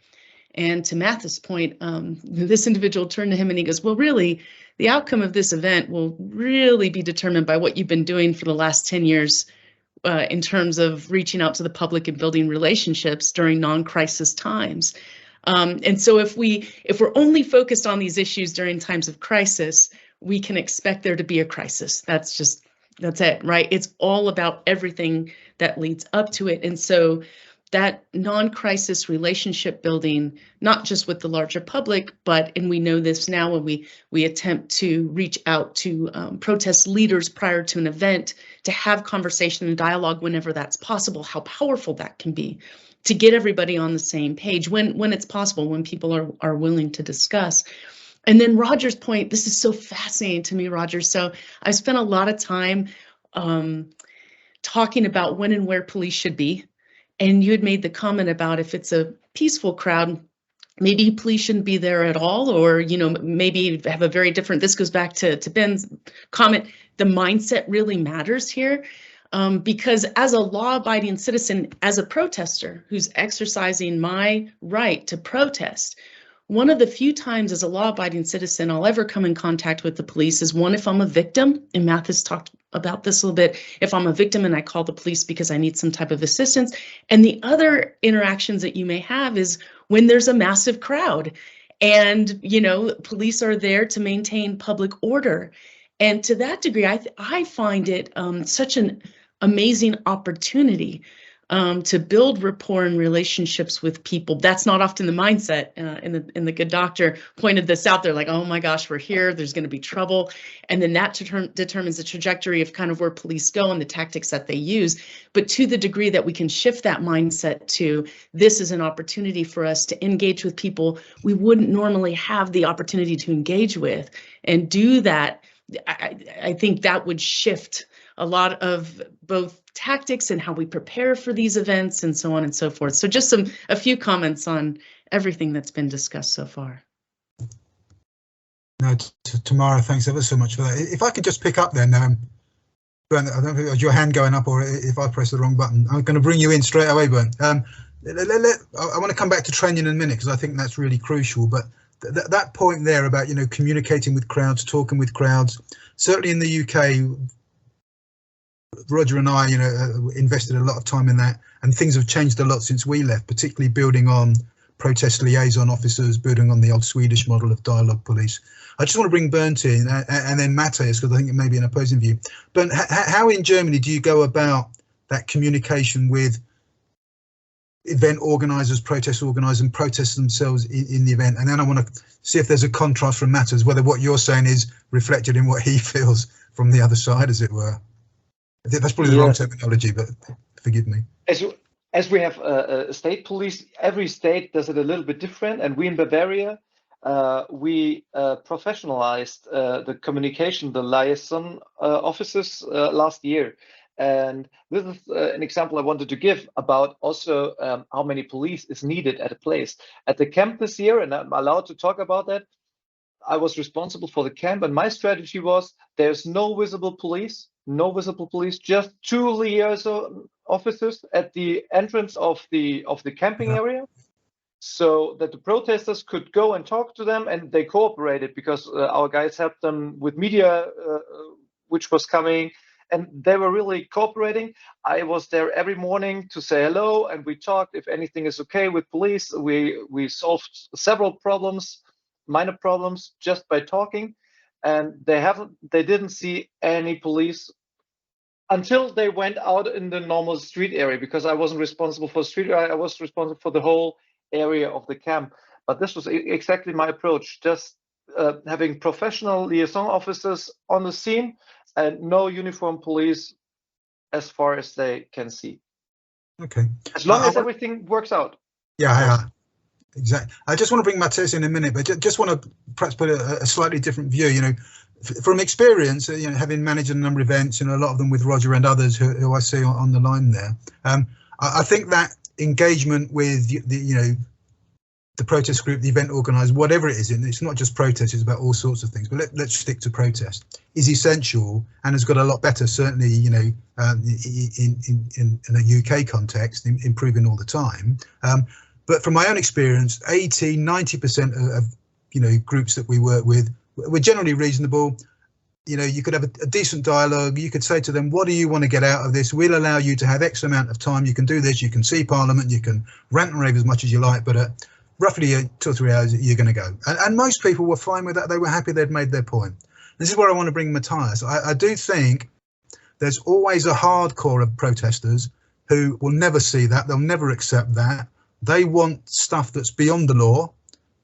And to Mathis' point, this individual turned to him and he goes, well, really, the outcome of this event will really be determined by what you've been doing for the last 10 years in terms of reaching out to the public and building relationships during non-crisis times. And so if we're only focused on these issues during times of crisis, we can expect there to be a crisis. That's it, right? It's all about everything that leads up to it. And so that non-crisis relationship building, not just with the larger public, and we know this now when we attempt to reach out to protest leaders prior to an event, to have conversation and dialogue whenever that's possible, how powerful that can be to get everybody on the same page when it's possible, when people are willing to discuss. And then Roger's point, this is so fascinating to me, Roger. So I spent a lot of time talking about when and where police should be. And you had made the comment about if it's a peaceful crowd, maybe police shouldn't be there at all, or, you know, maybe have a very different, this goes back to Ben's comment, the mindset really matters here. Because as a law-abiding citizen, as a protester who's exercising my right to protest, one of the few times as a law-abiding citizen I'll ever come in contact with the police is one, if I'm a victim, and Mathis talked about this a little bit, if I'm a victim and I call the police because I need some type of assistance. And the other interactions that you may have is when there's a massive crowd and, you know, police are there to maintain public order. And to that degree, I find it such an amazing opportunity to build rapport and relationships with people. That's not often the mindset. In the Good Doctor pointed this out. They're like, oh my gosh, we're here. There's going to be trouble. And then that determines the trajectory of kind of where police go and the tactics that they use. But to the degree that we can shift that mindset to this is an opportunity for us to engage with people we wouldn't normally have the opportunity to engage with, and do that, I think that would shift a lot of both tactics and how we prepare for these events and so on and so forth. So just a few comments on everything that's been discussed so far. No, Tamara, thanks ever so mumuch for that. If I could just pick up then, Bernd, I don't know if your hand going up or if I press the wrong button. I'm going to bring you in straight away, Bernd. I want to come back to training in a minute because I think that's really crucial. But that point there about, you know, communicating with crowds, talking with crowds, certainly in the UK, Roger and I, you know, invested a lot of time in that, and things have changed a lot since we left, particularly building on protest liaison officers, building on the old Swedish model of dialogue police. I just want to bring Bernd in and then Matthias, because I think it may be an opposing view. Bernd, how in Germany do you go about that communication with event organisers, protest organisers, and protesters themselves in the event? And then I want to see if there's a contrast from Matthias, whether what you're saying is reflected in what he feels from the other side, as it were. That's probably the wrong terminology, but forgive me. As we have a state police, every state does it a little bit different. And we in Bavaria, we professionalized the communication, the liaison officers last year. And this is an example I wanted to give about also how many police is needed at a place. At the camp this year, and I'm allowed to talk about that, I was responsible for the camp, and my strategy was there's no visible police, just 2 liaison officers at the entrance of the camping area, so that the protesters could go and talk to them, and they cooperated because our guys helped them with media, which was coming, and they were really cooperating. I was there every morning to say hello, and we talked if anything is okay with police. We solved several problems, minor problems, just by talking, and they didn't see any police until they went out in the normal street area, because I wasn't responsible for street area. I was responsible for the whole area of the camp. But this was exactly my approach, just having professional liaison officers on the scene and no uniformed police as far as they can see. Okay. As long as everything works out. Yeah. Exactly. I just want to bring Matthias in a minute, but just want to perhaps put a slightly different view. You know, from experience, you know, having managed a number of events, you know, a lot of them with Roger and others who I see on the line there. I think that engagement with the protest group, the event organizer, whatever it is, and it's not just protest, it's about all sorts of things, but let's stick to protest, is essential and has got a lot better, certainly, you know, in a UK context, improving all the time. But from my own experience, 80–90% of, you know, groups that we work with were generally reasonable. You know, you could have a decent dialogue. You could say to them, what do you want to get out of this? We'll allow you to have X amount of time. You can do this. You can see Parliament. You can rant and rave as much as you like. But roughly 2 or 3 hours, you're going to go. And most people were fine with that. They were happy they'd made their point. This is where I want to bring Matthias. I do think there's always a hardcore of protesters who will never see that. They'll never accept that. They want stuff that's beyond the law.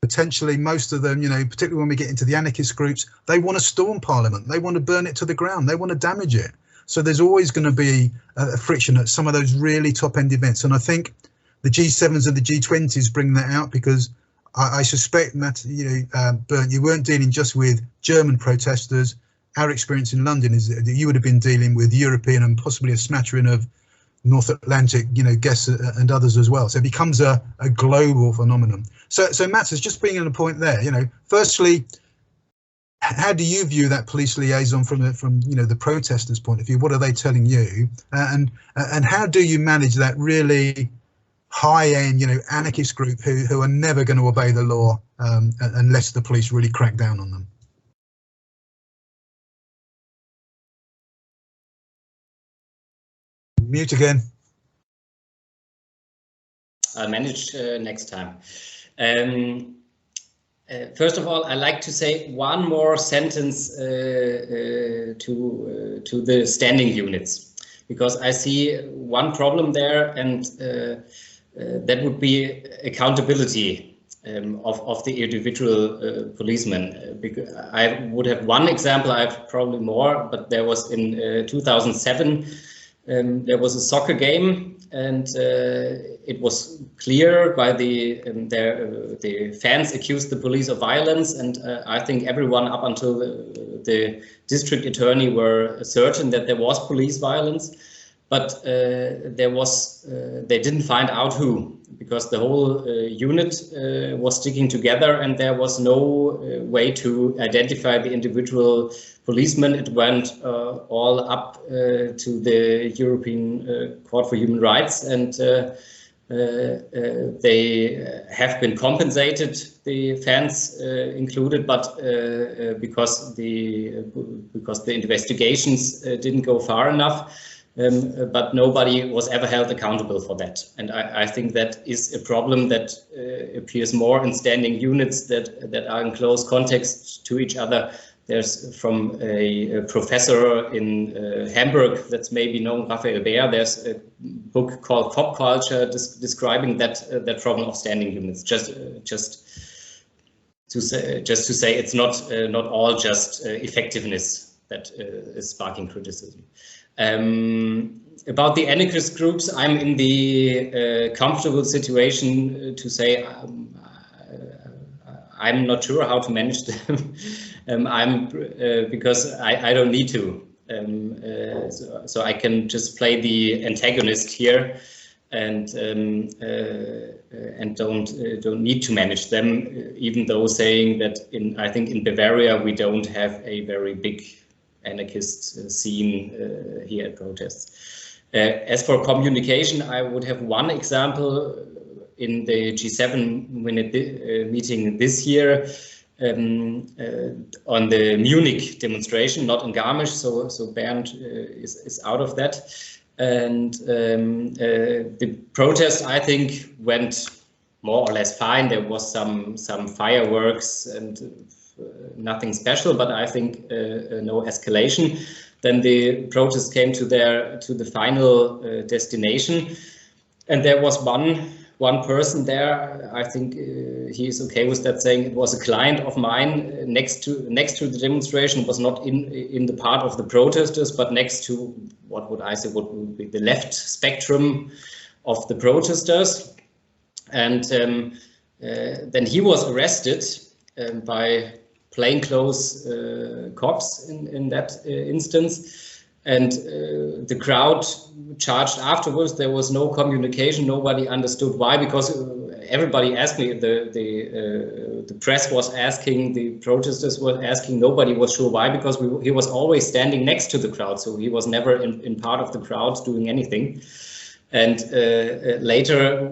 Potentially, most of them, you know, particularly when we get into the anarchist groups, they want to storm Parliament. They want to burn it to the ground. They want to damage it. So there's always going to be a friction at some of those really top-end events. And I think the G7s and the G20s bring that out, because I suspect that, you know, Bernd, you weren't dealing just with German protesters. Our experience in London is that you would have been dealing with European and possibly a smattering of North Atlantic, you know, guests and others as well. So it becomes a global phenomenon. So Matthias, just bringing in a point there, you know, firstly, how do you view that police liaison from you know, the protesters' point of view? What are they telling you? And how do you manage that really high-end, you know, anarchist group who are never going to obey the law unless the police really crack down on them? Mute again. I'll manage next time. First of all, I'd like to say one more sentence to the standing units, because I see one problem there, and that would be accountability of the individual policemen. Because I would have one example, I have probably more, but there was in 2007, there was a soccer game, and it was clear by the fans accused the police of violence, and I think everyone up until the district attorney were certain that there was police violence, but they didn't find out who, because the whole unit was sticking together, and there was no way to identify the individual policemen. It went all up to the European Court for Human Rights, and they have been compensated, the fans included, but because the investigations didn't go far enough. But nobody was ever held accountable for that. And I think that is a problem that appears more in standing units that are in close context to each other. There's from a professor in Hamburg that's maybe known, Raphael Beer. There's a book called Cop Culture describing that problem of standing units. Just to say it's not all just effectiveness that is sparking criticism. About the anarchist groups, I'm in the comfortable situation to say I'm not sure how to manage them. Because I don't need to. So I can just play the antagonist here, and don't need to manage them. Even though saying that I think in Bavaria we don't have a very big anarchist scene here at protests. As for communication, I would have one example in the G7 meeting this year on the Munich demonstration, not in Garmisch, so Bernd is out of that. And the protest, I think, went more or less fine. There was some fireworks and nothing special, but I think no escalation. Then the protest came to the final destination, and there was one person there. I think he is okay with that, saying it was a client of mine next to the demonstration. Was not in the part of the protesters, but next to what would be the left spectrum of the protesters, and then he was arrested by plainclothes cops in that instance, and the crowd charged afterwards. There was no communication. Nobody understood why, because everybody asked me. The press was asking, the protesters were asking. Nobody was sure why, because he was always standing next to the crowd, so he was never in part of the crowd doing anything. And later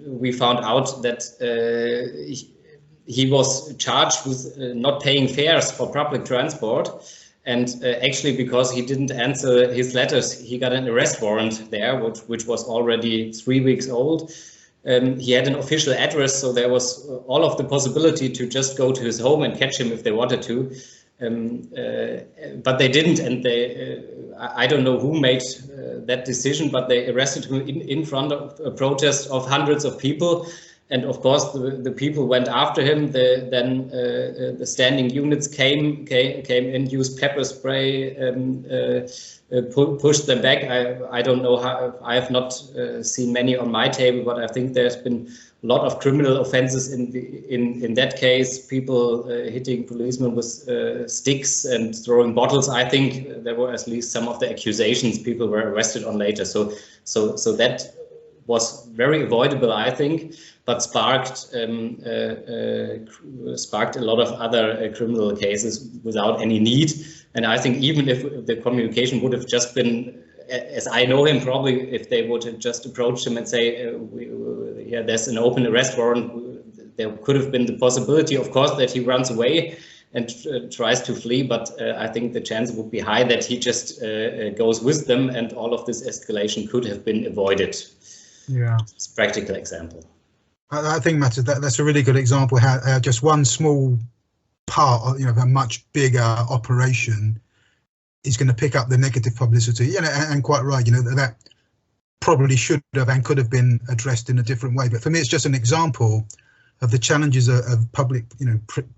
we found out that he was charged with not paying fares for public transport, and actually because he didn't answer his letters, he got an arrest warrant there, which was already 3 weeks old. He had an official address, so there was all of the possibility to just go to his home and catch him if they wanted to, but they didn't, and I don't know who made that decision, but they arrested him in front of a protest of hundreds of people. And of course, the people went after him. Then the standing units came in, used pepper spray, pushed them back. I don't know how. I have not seen many on my table, but I think there's been a lot of criminal offenses in that case. People hitting policemen with sticks and throwing bottles. I think there were at least some of the accusations people were arrested on later. So that was very avoidable, I think, but sparked a lot of other criminal cases without any need. And I think even if the communication would have just been, as I know him, probably if they would have just approached him and say, yeah, there's an open arrest warrant, there could have been the possibility, of course, that he runs away and tries to flee, but I think the chance would be high that he just goes with them, and all of this escalation could have been avoided. Yeah, it's a practical example. I think, Matt, that's a really good example how just one small part of, of a much bigger operation is going to pick up the negative publicity. And quite right, that probably should have and could have been addressed in a different way. But for me, it's just an example of the challenges of public,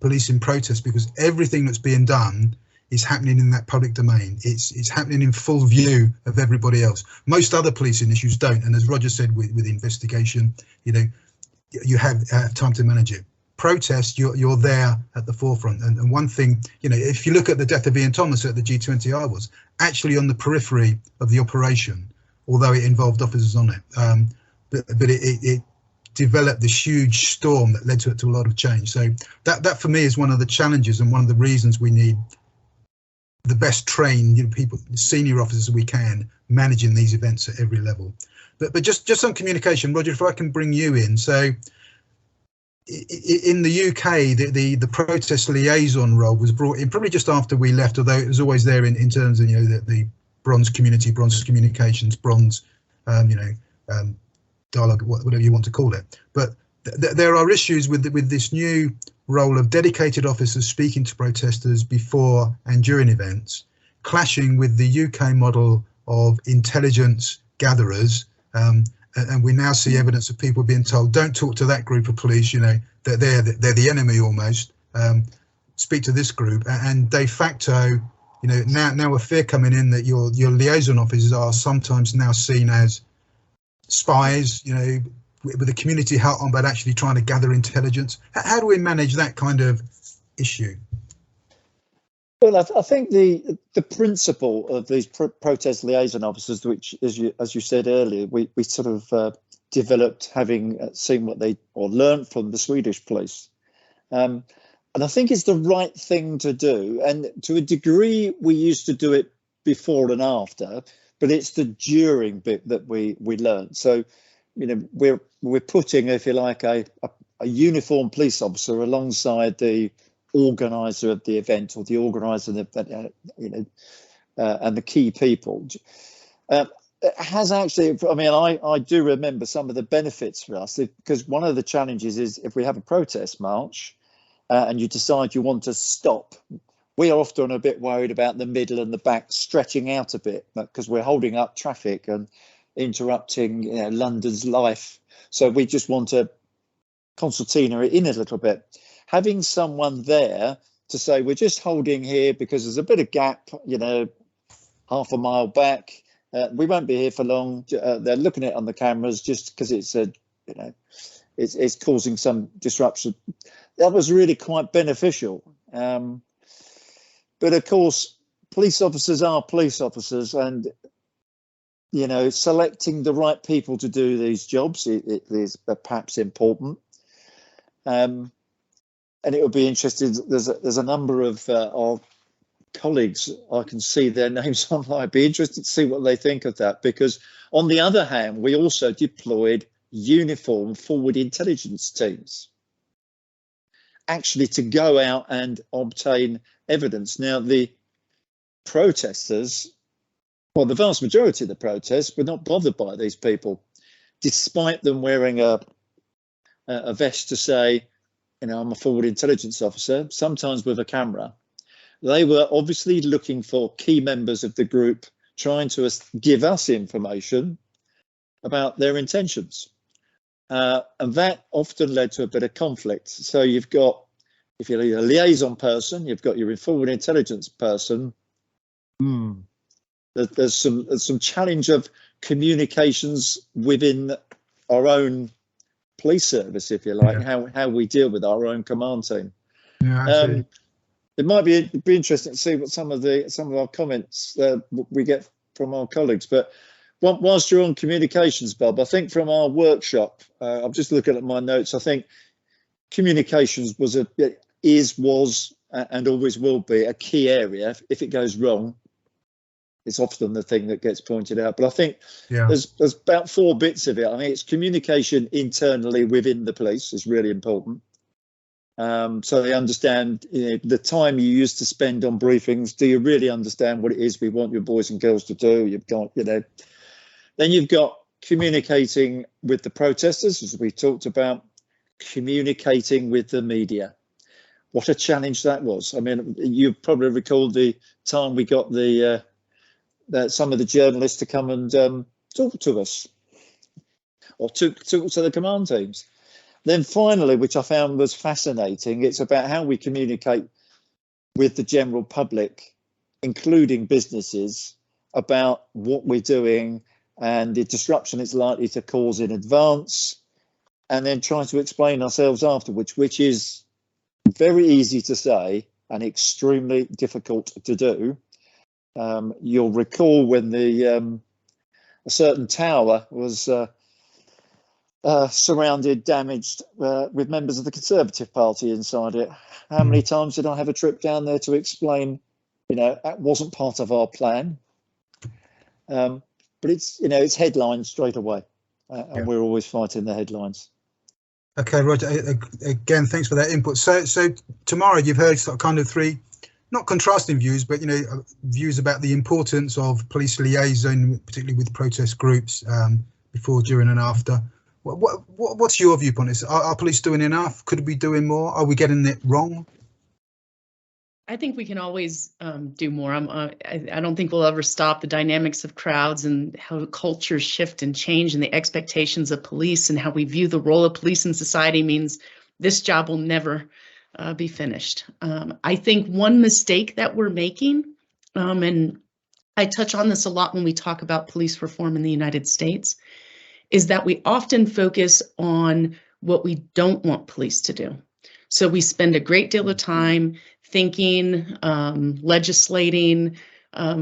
policing protests, because everything that's being done is happening in that public domain. It's happening in full view of everybody else. Most other policing issues don't. And as Roger said, with investigation, you have time to manage it. Protest, you're there at the forefront. And one thing, if you look at the death of Ian Thomas at the G20I was actually on the periphery of the operation, although it involved officers on it. But it developed this huge storm that led to a lot of change. So that for me is one of the challenges and one of the reasons we need the best trained people, senior officers we can, managing these events at every level. But just on communication, Roger, if I can bring you in. So in the UK, the protest liaison role was brought in probably just after we left, although it was always there in terms of the bronze community, bronze communications, bronze dialogue, whatever you want to call it. But there are issues with this new role of dedicated officers speaking to protesters before and during events, clashing with the UK model of intelligence gatherers. And we now see evidence of people being told, don't talk to that group of police, that they're the enemy almost. Speak to this group, and de facto, now a fear coming in that your liaison officers are sometimes now seen as spies, with a community hat on, but actually trying to gather intelligence. How do we manage that kind of issue? Well, I think the principle of these protest liaison officers, which, as you said earlier, we sort of developed having seen what they or learned from the Swedish police, and I think it's the right thing to do. And to a degree, we used to do it before and after, but it's the during bit that we learned. So, we're putting, if you like, a uniformed police officer alongside the organizer of the event or the organizer of the, and the key people. It has actually, I do remember some of the benefits for us, because one of the challenges is if we have a protest march and you decide you want to stop, we are often a bit worried about the middle and the back stretching out a bit, because we're holding up traffic and interrupting London's life. So we just want to concertina it in a little bit. Having someone there to say, we're just holding here because there's a bit of gap, half a mile back. We won't be here for long. They're looking at it on the cameras just because it's causing some disruption. That was really quite beneficial. But of course, police officers are police officers, and selecting the right people to do these jobs it is perhaps important. And it would be interesting. There's a number of our colleagues, I can see their names online. I'd be interested to see what they think of that, because on the other hand, we also deployed uniformed forward intelligence teams actually to go out and obtain evidence. Now, the protesters, well, the vast majority of the protests were not bothered by these people, despite them wearing a vest to say, I'm a forward intelligence officer, sometimes with a camera. They were obviously looking for key members of the group, trying to give us information about their intentions. And that often led to a bit of conflict. So you've got, if you're a liaison person, you've got your forward intelligence person. There's some challenge of communications within our own police service, if you like, how we deal with our own command team. It might be interesting to see what some of our comments we get from our colleagues. But whilst you're on communications, Bob, I think from our workshop, I'm just looking at my notes. I think communications was and always will be a key area. If it goes wrong, it's often the thing that gets pointed out. But I think there's about 4 bits of it. I think it's communication internally within the police is really important. So they understand the time you used to spend on briefings. Do you really understand what it is we want your boys and girls to do? You've got, then you've got communicating with the protesters, as we talked about, communicating with the media. What a challenge that was. I mean, you probably recall the time we got some of the journalists to come and talk to us, or to the command teams. Then finally, which I found was fascinating, it's about how we communicate with the general public, including businesses, about what we're doing and the disruption it's likely to cause in advance, and then try to explain ourselves afterwards, which is very easy to say and extremely difficult to do. You'll recall when a certain tower was surrounded, damaged with members of the Conservative Party inside it. How many times did I have a trip down there to explain, that wasn't part of our plan? But it's headlines straight away, and we're always fighting the headlines. Okay, Roger, again, thanks for that input. So tomorrow you've heard kind of three, not contrasting views, but views about the importance of police liaison, particularly with protest groups, before, during and after. What's your viewpoint? Are police doing enough? Could we be doing more? Are we getting it wrong? I think we can always do more. I don't think we'll ever stop the dynamics of crowds and how cultures shift and change, and the expectations of police and how we view the role of police in society means this job will never be finished. I think one mistake that we're making, and I touch on this a lot when we talk about police reform in the United States, is that we often focus on what we don't want police to do. So we spend a great deal of time thinking, legislating,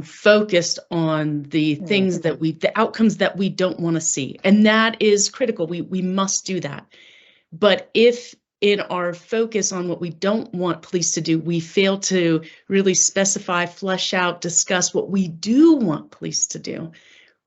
focused on the things that the outcomes that we don't want to see. And that is critical. We must do that. But if in our focus on what we don't want police to do, we fail to really specify, flesh out, discuss what we do want police to do,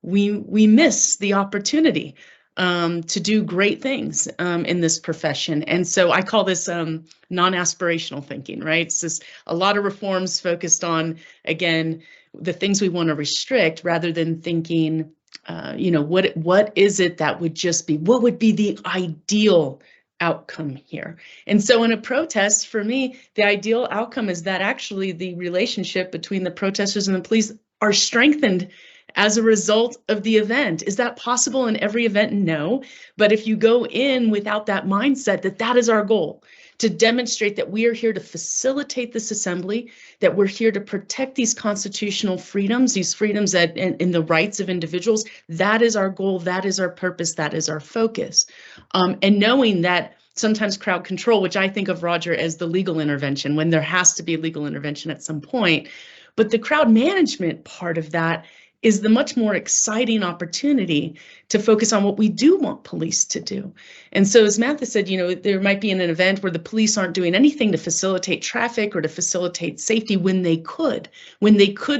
we miss the opportunity to do great things in this profession. And so I call this non-aspirational thinking, right? It's just a lot of reforms focused on, again, the things we want to restrict rather than thinking, what is it that would just be, what would be the ideal outcome here? And so in a protest, for me, the ideal outcome is that actually the relationship between the protesters and the police are strengthened as a result of the event. Is that possible in every event? No. But if you go in without that mindset, that is our goal, to demonstrate that we are here to facilitate this assembly, that we're here to protect these constitutional freedoms, these freedoms that in the rights of individuals, that is our goal, that is our purpose, that is our focus. And knowing that sometimes crowd control, which I think of, Roger, as the legal intervention, when there has to be legal intervention at some point, but the crowd management part of that is the much more exciting opportunity to focus on what we do want police to do. And so as Mathis said, there might be an event where the police aren't doing anything to facilitate traffic or to facilitate safety when they could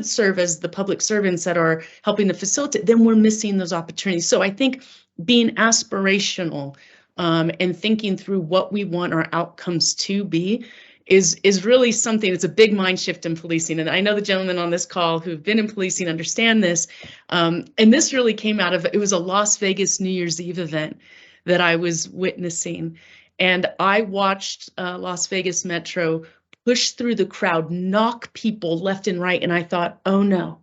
serve as the public servants that are helping to facilitate, then we're missing those opportunities. So I think being aspirational and thinking through what we want our outcomes to be is really something. It's a big mind shift in policing. And I know the gentlemen on this call who've been in policing understand this. And this really came out of, it was a Las Vegas New Year's Eve event that I was witnessing. And I watched Las Vegas Metro push through the crowd, knock people left and right. And I thought, oh no,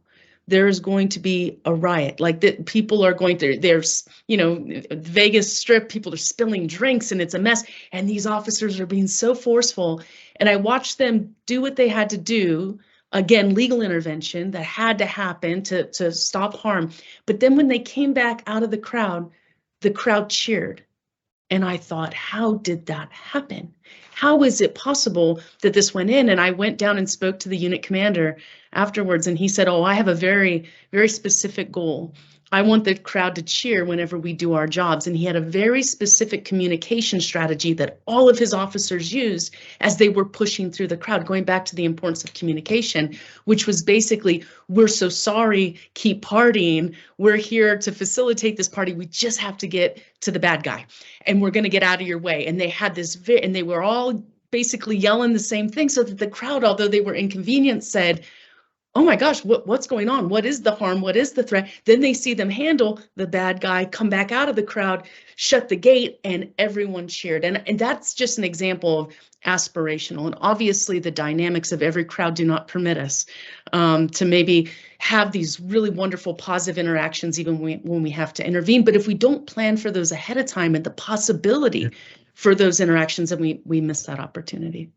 there's going to be a riot. Like that, people are going through, there's, Vegas Strip, people are spilling drinks and it's a mess. And these officers are being so forceful. And I watched them do what they had to do. Again, legal intervention that had to happen to stop harm. But then when they came back out of the crowd cheered. And I thought, how did that happen? How is it possible that this went in? And I went down and spoke to the unit commander afterwards, and he said, oh, I have a very, very specific goal. I want the crowd to cheer whenever we do our jobs. And he had a very specific communication strategy that all of his officers used as they were pushing through the crowd, going back to the importance of communication, which was basically, we're so sorry, keep partying. We're here to facilitate this party. We just have to get to the bad guy and we're going to get out of your way. And they had this, and they were all basically yelling the same thing so that the crowd, although they were inconvenienced, said, oh my gosh, what's going on? What is the harm? What is the threat? Then they see them handle the bad guy, come back out of the crowd, shut the gate, and everyone cheered. And that's just an example of aspirational. And obviously the dynamics of every crowd do not permit us to maybe have these really wonderful positive interactions even when we have to intervene. But if we don't plan for those ahead of time and the possibility for those interactions, then we miss that opportunity.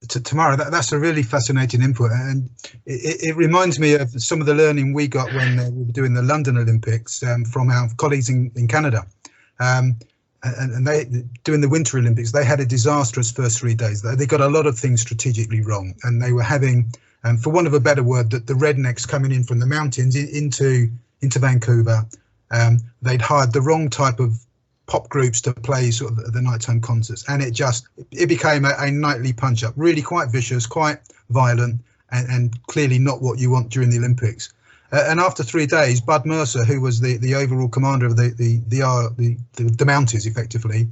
Tamara, that's a really fascinating input, and it reminds me of some of the learning we got when we were doing the London Olympics from our colleagues in Canada. And they, doing the Winter Olympics, they had a disastrous first 3 days. They got a lot of things strategically wrong, and they were having, for want of a better word, the rednecks coming in from the mountains into Vancouver. They'd hired the wrong type of pop groups to play sort of the nighttime concerts, and it became a nightly punch up, really quite vicious, quite violent, and clearly not what you want during the Olympics. And after 3 days, Bud Mercer, who was the overall commander of the Mounties, effectively,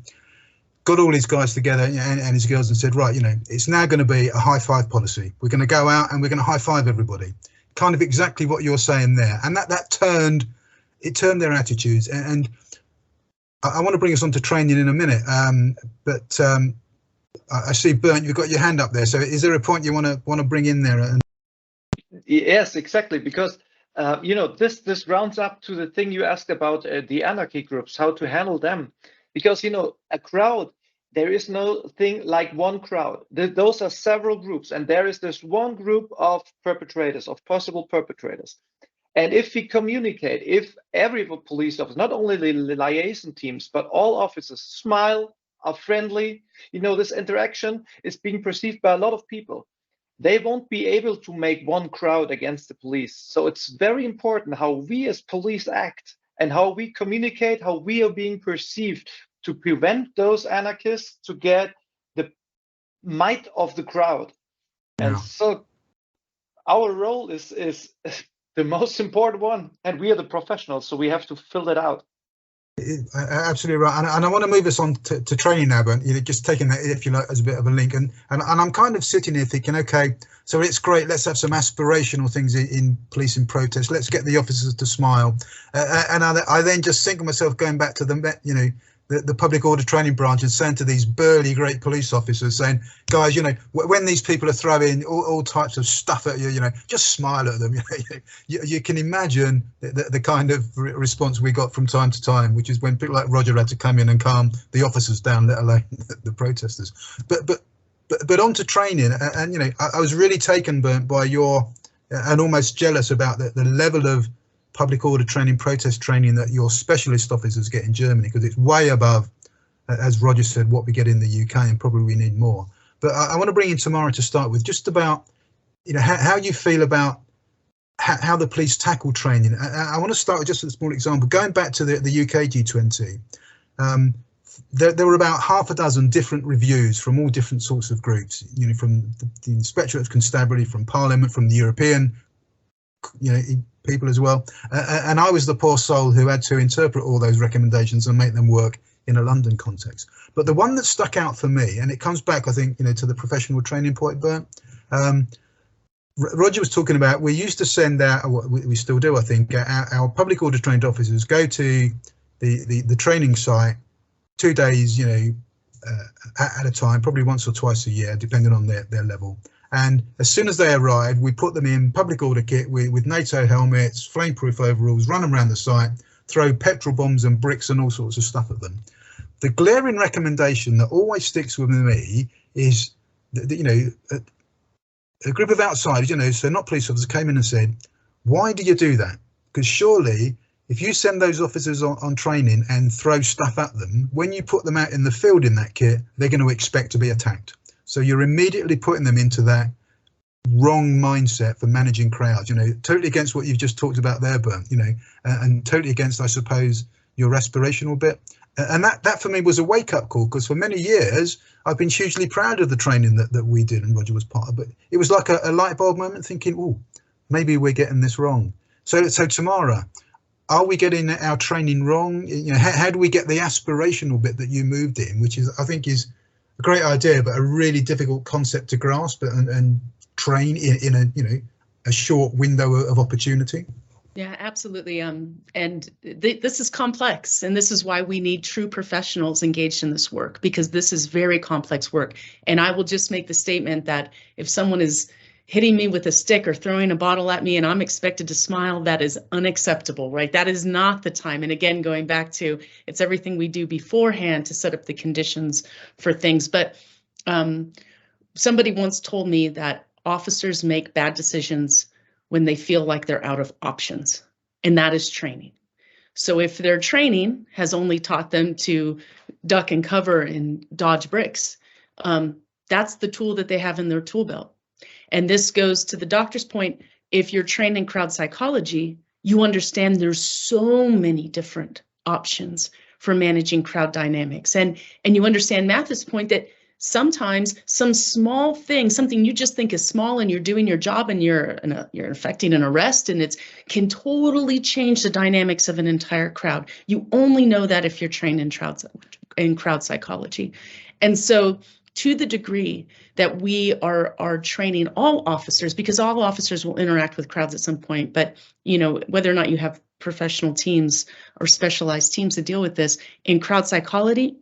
got all his guys together and his girls and said, right, it's now going to be a high five policy. We're going to go out and we're going to high five everybody. Kind of exactly what you're saying there, and that turned their attitudes. And I want to bring us on to training in a minute, but I see, Bernd, you've got your hand up there. So is there a point you want to bring in there? Yes, exactly, because this rounds up to the thing you asked about the anarchy groups, how to handle them, because a crowd, there is no thing like one crowd. Those are several groups, and there is this one group of perpetrators, of possible perpetrators. And if we communicate, if every police officer, not only the liaison teams, but all officers smile, are friendly, this interaction is being perceived by a lot of people. They won't be able to make one crowd against the police. So it's very important how we as police act and how we communicate, how we are being perceived to prevent those anarchists to get the might of the crowd. Yeah. And so our role is the most important one, and we are the professionals, so we have to fill that out. Absolutely right, and I want to move us on to training now, but just taking that, if you like, as a bit of a link, and I'm kind of sitting here thinking, okay, so it's great, let's have some aspirational things in policing protest, let's get the officers to smile, and I then just think of myself going back to the public order training branch and saying to these burly great police officers, saying, guys, when these people are throwing all types of stuff at you, just smile at them. You can imagine the kind of response we got from time to time, which is when people like Roger had to come in and calm the officers down, let alone the protesters. But on to training, and I was really taken, Bernd, by and almost jealous about the level of public order training, protest training that your specialist officers get in Germany, because it's way above, as Roger said, what we get in the UK, and probably we need more. But I want to bring in Tamara to start with, just about how you feel about how the police tackle training. I want to start with just a small example. Going back to the UK G20, there were about half a dozen different reviews from all different sorts of groups, from the Inspectorate of Constabulary, from Parliament, from the European people as well, and I was the poor soul who had to interpret all those recommendations and make them work in a London context. But the one that stuck out for me, and it comes back, I think, to the professional training point, Bernd, Roger was talking about, we used to send out, we still do, I think, our public order trained officers go to the training site 2 days, at a time, probably once or twice a year, depending on their level. And as soon as they arrive, we put them in public order kit with NATO helmets, flameproof overalls, run them around the site, throw petrol bombs and bricks and all sorts of stuff at them. The glaring recommendation that always sticks with me is that, a group of outsiders, so not police officers, came in and said, why do you do that? Because surely if you send those officers on training and throw stuff at them, when you put them out in the field in that kit, they're going to expect to be attacked. So you're immediately putting them into that wrong mindset for managing crowds, totally against what you've just talked about there, Bernd, and totally against, I suppose, your aspirational bit. And that for me was a wake-up call, because for many years, I've been hugely proud of the training that we did and Roger was part of, but it was like a light bulb moment, thinking, oh, maybe we're getting this wrong. So Tamara, are we getting our training wrong? How do we get the aspirational bit that you moved in, which is, I think, is a great idea, but a really difficult concept to grasp and train in a short window of opportunity? Yeah, absolutely. And this is complex, and this is why we need true professionals engaged in this work, because this is very complex work. And I will just make the statement that if someone is hitting me with a stick or throwing a bottle at me and I'm expected to smile, that is unacceptable, right? That is not the time. And again, going back to, it's everything we do beforehand to set up the conditions for things. But somebody once told me that officers make bad decisions when they feel like they're out of options, and that is training. So if their training has only taught them to duck and cover and dodge bricks, that's the tool that they have in their tool belt. And this goes to the doctor's point. If you're trained in crowd psychology, you understand there's so many different options for managing crowd dynamics. And you understand Matthew's point that sometimes some small thing, something you just think is small, and you're doing your job and you're effecting an arrest, and it can totally change the dynamics of an entire crowd. You only know that if you're trained in crowd psychology. And so to the degree that we are training all officers, because all officers will interact with crowds at some point, but you know, whether or not you have professional teams or specialized teams to deal with this, in crowd psychology,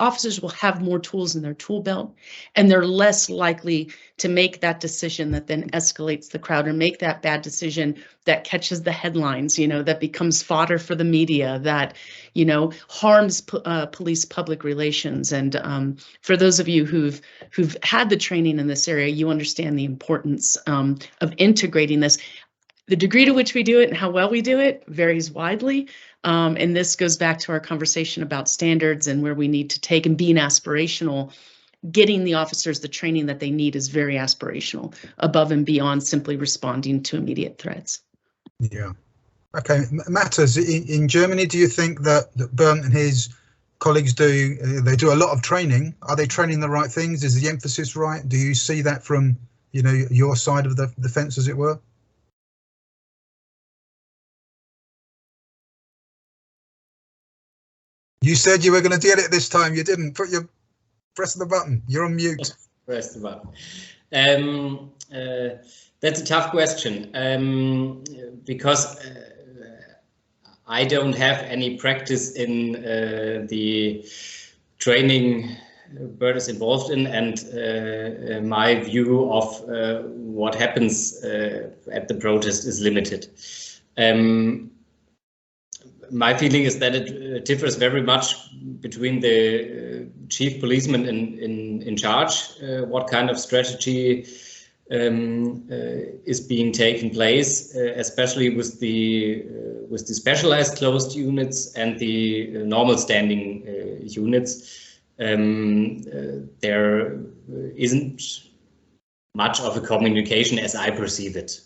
officers will have more tools in their tool belt, and they're less likely to make that decision that then escalates the crowd, or make that bad decision that catches the headlines, you know, that becomes fodder for the media, that, you know, harms police public relations. And for those of you who've had the training in this area, you understand the importance of integrating this. The degree to which we do it and how well we do it varies widely. And this goes back to our conversation about standards and where we need to take, and being aspirational. Getting the officers the training that they need is very aspirational, above and beyond simply responding to immediate threats. Yeah. Okay, Matters, in Germany, do you think that Bernd and his colleagues they do a lot of training? Are they training the right things? Is the emphasis right? Do you see that from, you know, your side of the fence, as it were? You said you were going to get it this time. You didn't. Press the button. You're on mute. Press the button. That's a tough question, because I don't have any practice in the training Bernd is involved in, and my view of what happens at the protest is limited. My feeling is that it differs very much between the chief policeman in charge, what kind of strategy is being taken place, especially with the specialized closed units and the normal standing units. There isn't much of a communication as I perceive it.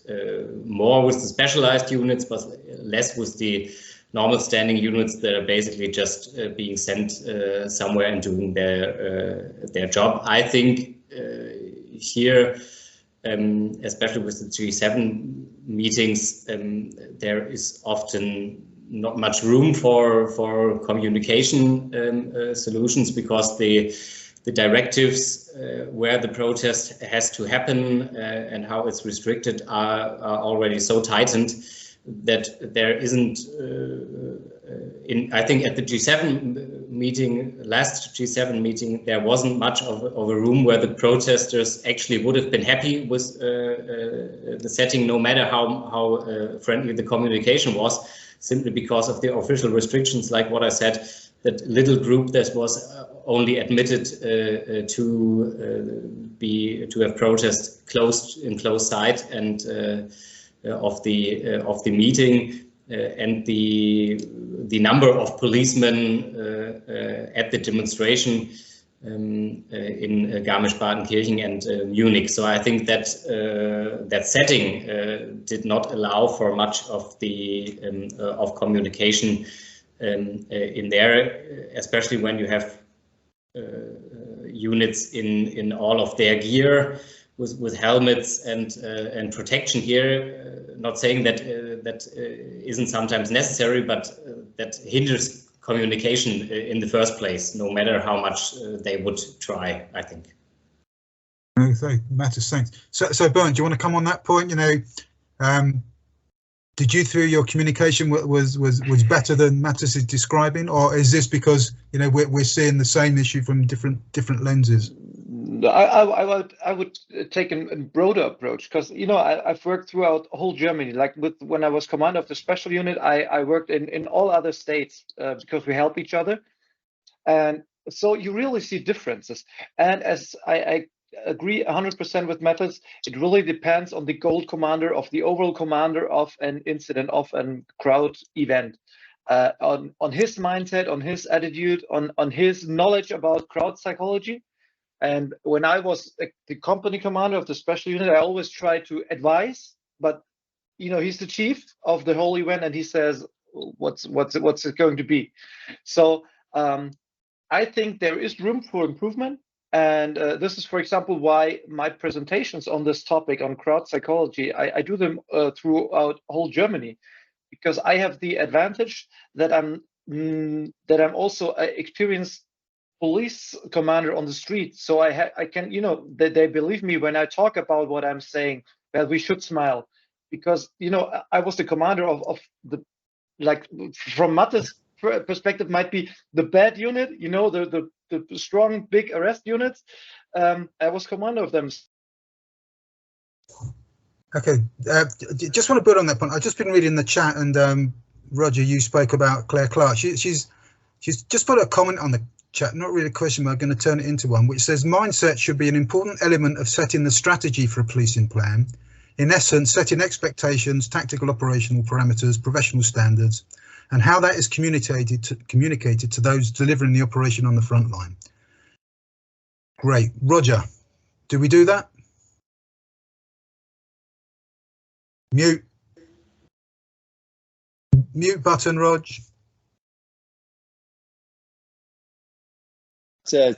More with the specialized units, but less with the normal standing units that are basically just being sent somewhere and doing their job. I think here, especially with the G7 meetings, there is often not much room for communication solutions, because the directives where the protest has to happen and how it's restricted are already so tightened that there isn't, I think at the G7 meeting, last G7 meeting, there wasn't much of a room where the protesters actually would have been happy with the setting, no matter how friendly the communication was, simply because of the official restrictions, like what I said, that little group that was only admitted to have protest in closed sight and of the meeting, and the number of policemen at the demonstration in Garmisch-Partenkirchen and Munich. So I think that that setting did not allow for much of the of communication in there, especially when you have units in all of their gear, with helmets and protection gear. Not saying that that isn't sometimes necessary, but that hinders communication in the first place, no matter how much they would try, I think. Mattis, thanks. So Bernd, do you want to come on that point? You know, did you feel your communication was better than Mattis is describing, or is this because, you know, we're seeing the same issue from different lenses? I would take a broader approach, because, you know, I've worked throughout whole Germany. Like when I was commander of the special unit, I worked in all other states because we help each other, and so you really see differences. And as I agree 100% with Mattis, it really depends on the goal commander, of the overall commander of an incident, of a crowd event, on his mindset, on his attitude, on his knowledge about crowd psychology. And when I was the company commander of the special unit, I always try to advise, but, you know, he's the chief of the whole event, and he says what's it going to be. So I think there is room for improvement, and this is, for example, why my presentations on this topic, on crowd psychology, I do them throughout whole Germany, because I have the advantage that I'm also an experienced police commander on the street, so I can, you know, they believe me when I talk about what I'm saying, that we should smile, because, you know, I was the commander of the, like, from Mattis' perspective, might be the bad unit, you know, the strong big arrest units. I was commander of them. Okay, just want to build on that point. I've just been reading the chat, and Roger, you spoke about Claire Clark. She's just put a comment on the chat, not really a question, but I'm going to turn it into one, which says mindset should be an important element of setting the strategy for a policing plan. In essence, setting expectations, tactical operational parameters, professional standards, and how that is communicated to those delivering the operation on the front line. Great. Roger, do we do that? Mute button, Rog. So,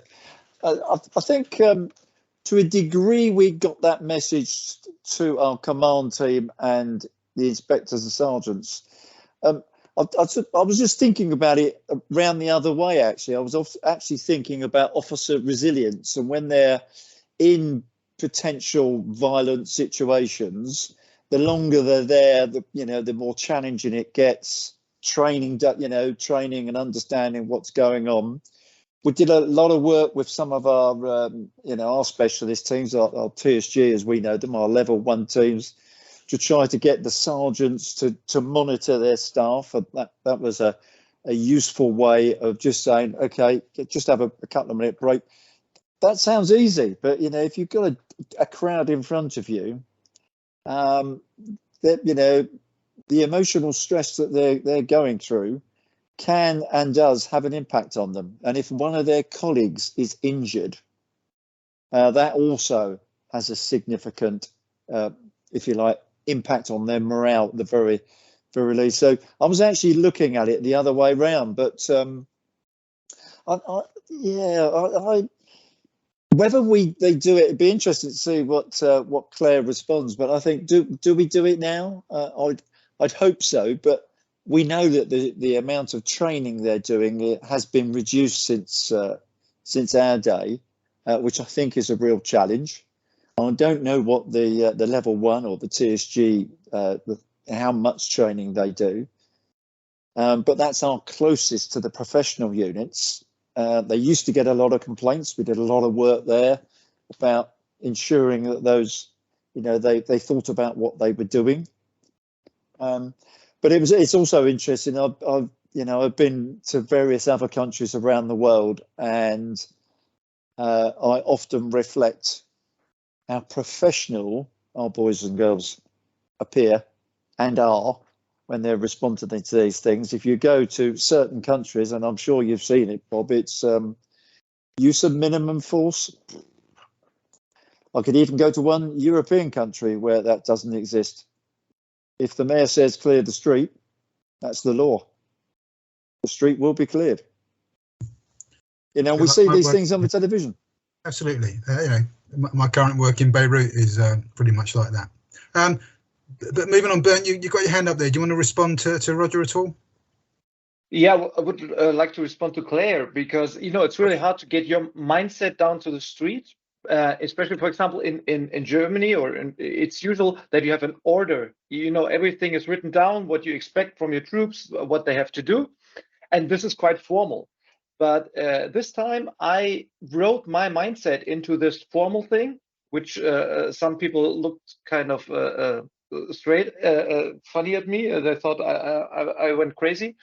I think to a degree we got that message to our command team and the inspectors and sergeants. I was just thinking about it around the other way, actually. I was actually thinking about officer resilience, and when they're in potential violent situations, the longer they're there, the more challenging it gets. Training and understanding what's going on. We did a lot of work with some of our, our specialist teams, our TSG, as we know them, our level 1 teams, to try to get the sergeants to monitor their staff. And that was a useful way of just saying, okay, just have a couple of minute break. That sounds easy, but, you know, if you've got a crowd in front of you, that, you know, the emotional stress that they're going through can and does have an impact on them. And if one of their colleagues is injured, that also has a significant, if you like, impact on their morale at the very least. So I was actually looking at it the other way round, but whether they do it, it'd be interesting to see what Claire responds. But I think, do we do it now? I'd hope so, but we know that the amount of training they're doing has been reduced since our day, which I think is a real challenge. I don't know what the level 1 or the TSG, how much training they do, but that's our closest to the professional units. They used to get a lot of complaints. We did a lot of work there about ensuring that those, you know, they thought about what they were doing. But it's also interesting. I've been to various other countries around the world, and I often reflect how professional our boys and girls appear and are when they're responding to these things. If you go to certain countries, and I'm sure you've seen it, Bob, it's use of minimum force. I could even go to one European country where that doesn't exist. If the mayor says clear the street, that's the law. The street will be cleared. You know, we see these things on the television. Absolutely. You know, my current work in Beirut is pretty much like that. But moving on, Bernd, you got your hand up there. Do you want to respond to Roger at all? Yeah, I would like to respond to Claire, because, you know, it's really hard to get your mindset down to the street. especially, for example, in Germany, it's usual that you have an order. You know, everything is written down, what you expect from your troops, what they have to do, and this is quite formal. But this time I wrote my mindset into this formal thing, which some people looked kind of funny at me. They thought I went crazy.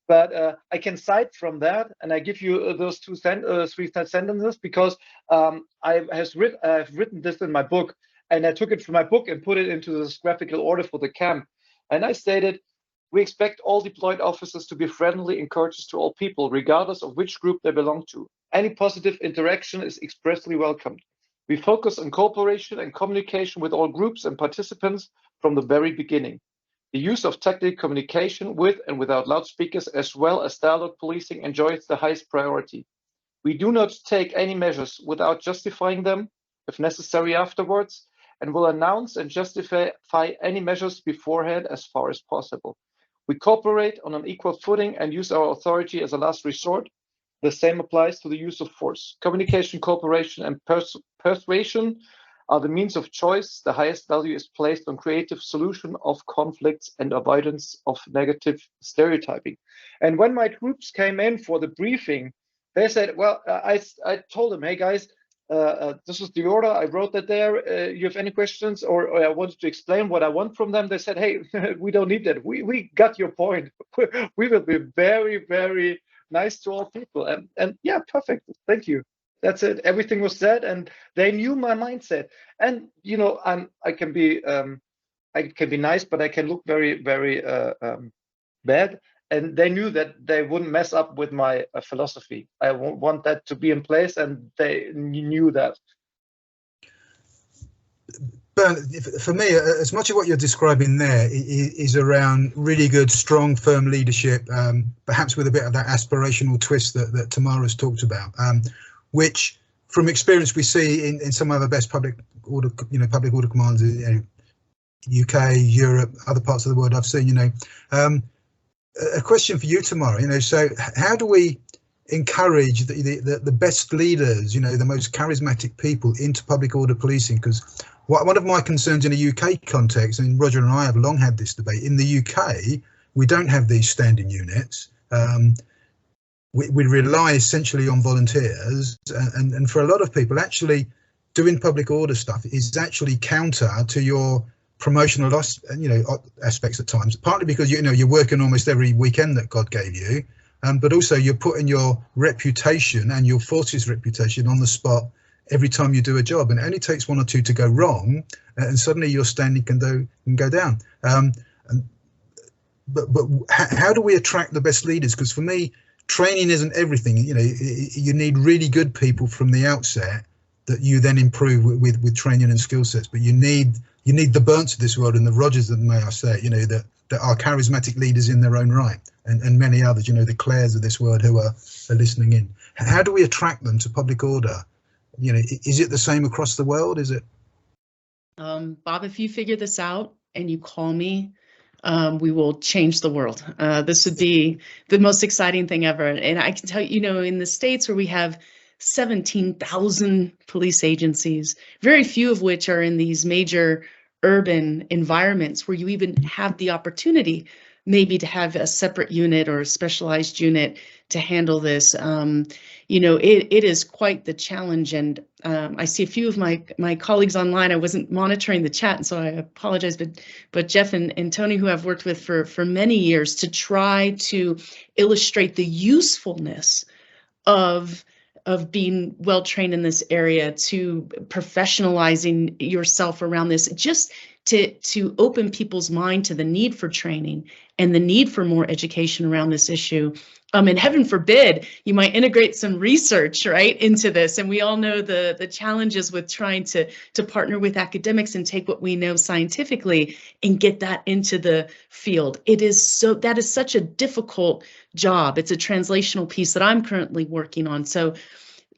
But I can cite from that, and I give you those three sentences because I've written this in my book, and I took it from my book and put it into this graphical order for the camp. And I stated, we expect all deployed officers to be friendly and courteous to all people, regardless of which group they belong to. Any positive interaction is expressly welcomed. We focus on cooperation and communication with all groups and participants from the very beginning. The use of tactical communication with and without loudspeakers, as well as dialogue policing, enjoys the highest priority. We do not take any measures without justifying them, if necessary afterwards, and will announce and justify any measures beforehand as far as possible. We cooperate on an equal footing and use our authority as a last resort. The same applies to the use of force. Communication, cooperation, and persuasion are the means of choice. The highest value is placed on creative solution of conflicts and avoidance of negative stereotyping. And when my troops came in for the briefing, they said, well, I told them, hey guys, this is the order, I wrote that there. You have any questions? Or I wanted to explain what I want from them. They said, hey, we don't need that. We got your point. We will be very, very nice to all people. And yeah, perfect. Thank you. That's it. Everything was said, and they knew my mindset. And you know, I can be nice, but I can look very, very bad. And they knew that they wouldn't mess up with my philosophy. I want that to be in place, and they knew that. Bernd, for me, as much of what you're describing there is around really good, strong, firm leadership, perhaps with a bit of that aspirational twist that Tamara's talked about, which, from experience, we see in some of the best public order commands, UK, Europe, other parts of the world I've seen. A question for you, Tamara. So how do we encourage the best leaders, the most charismatic people into public order policing? Because one of my concerns in a UK context, and Roger and I have long had this debate, in the UK, we don't have these standing units. We rely essentially on volunteers, and for a lot of people, actually doing public order stuff is actually counter to your promotional aspects at times, partly because you're working almost every weekend that God gave you, but also you're putting your reputation and your force's reputation on the spot every time you do a job, and it only takes one or two to go wrong, and suddenly your standing can go down. But how do we attract the best leaders? Because for me, training isn't everything. You need really good people from the outset that you then improve with training and skill sets. But you need the Bernts of this world and the Rogers, that may I say, that are charismatic leaders in their own right, and many others, the Claires of this world who are listening in. How do we attract them to public order? Is it the same across the world? Is it? Bob, if you figure this out and you call me, we will change the world. This would be the most exciting thing ever. And I can tell you, in the States where we have 17,000 police agencies, very few of which are in these major urban environments where you even have the opportunity maybe to have a separate unit or a specialized unit to handle this. It is quite the challenge. And I see a few of my colleagues online. I wasn't monitoring the chat, and so I apologize, but Jeff and Tony, who I've worked with for many years, to try to illustrate the usefulness of being well trained in this area, to professionalizing yourself around this, just to open people's mind to the need for training and the need for more education around this issue. And heaven forbid you might integrate some research into this. And we all know the challenges with trying to partner with academics and take what we know scientifically and get that into the field. That is such a difficult job. It's a translational piece that I'm currently working on. So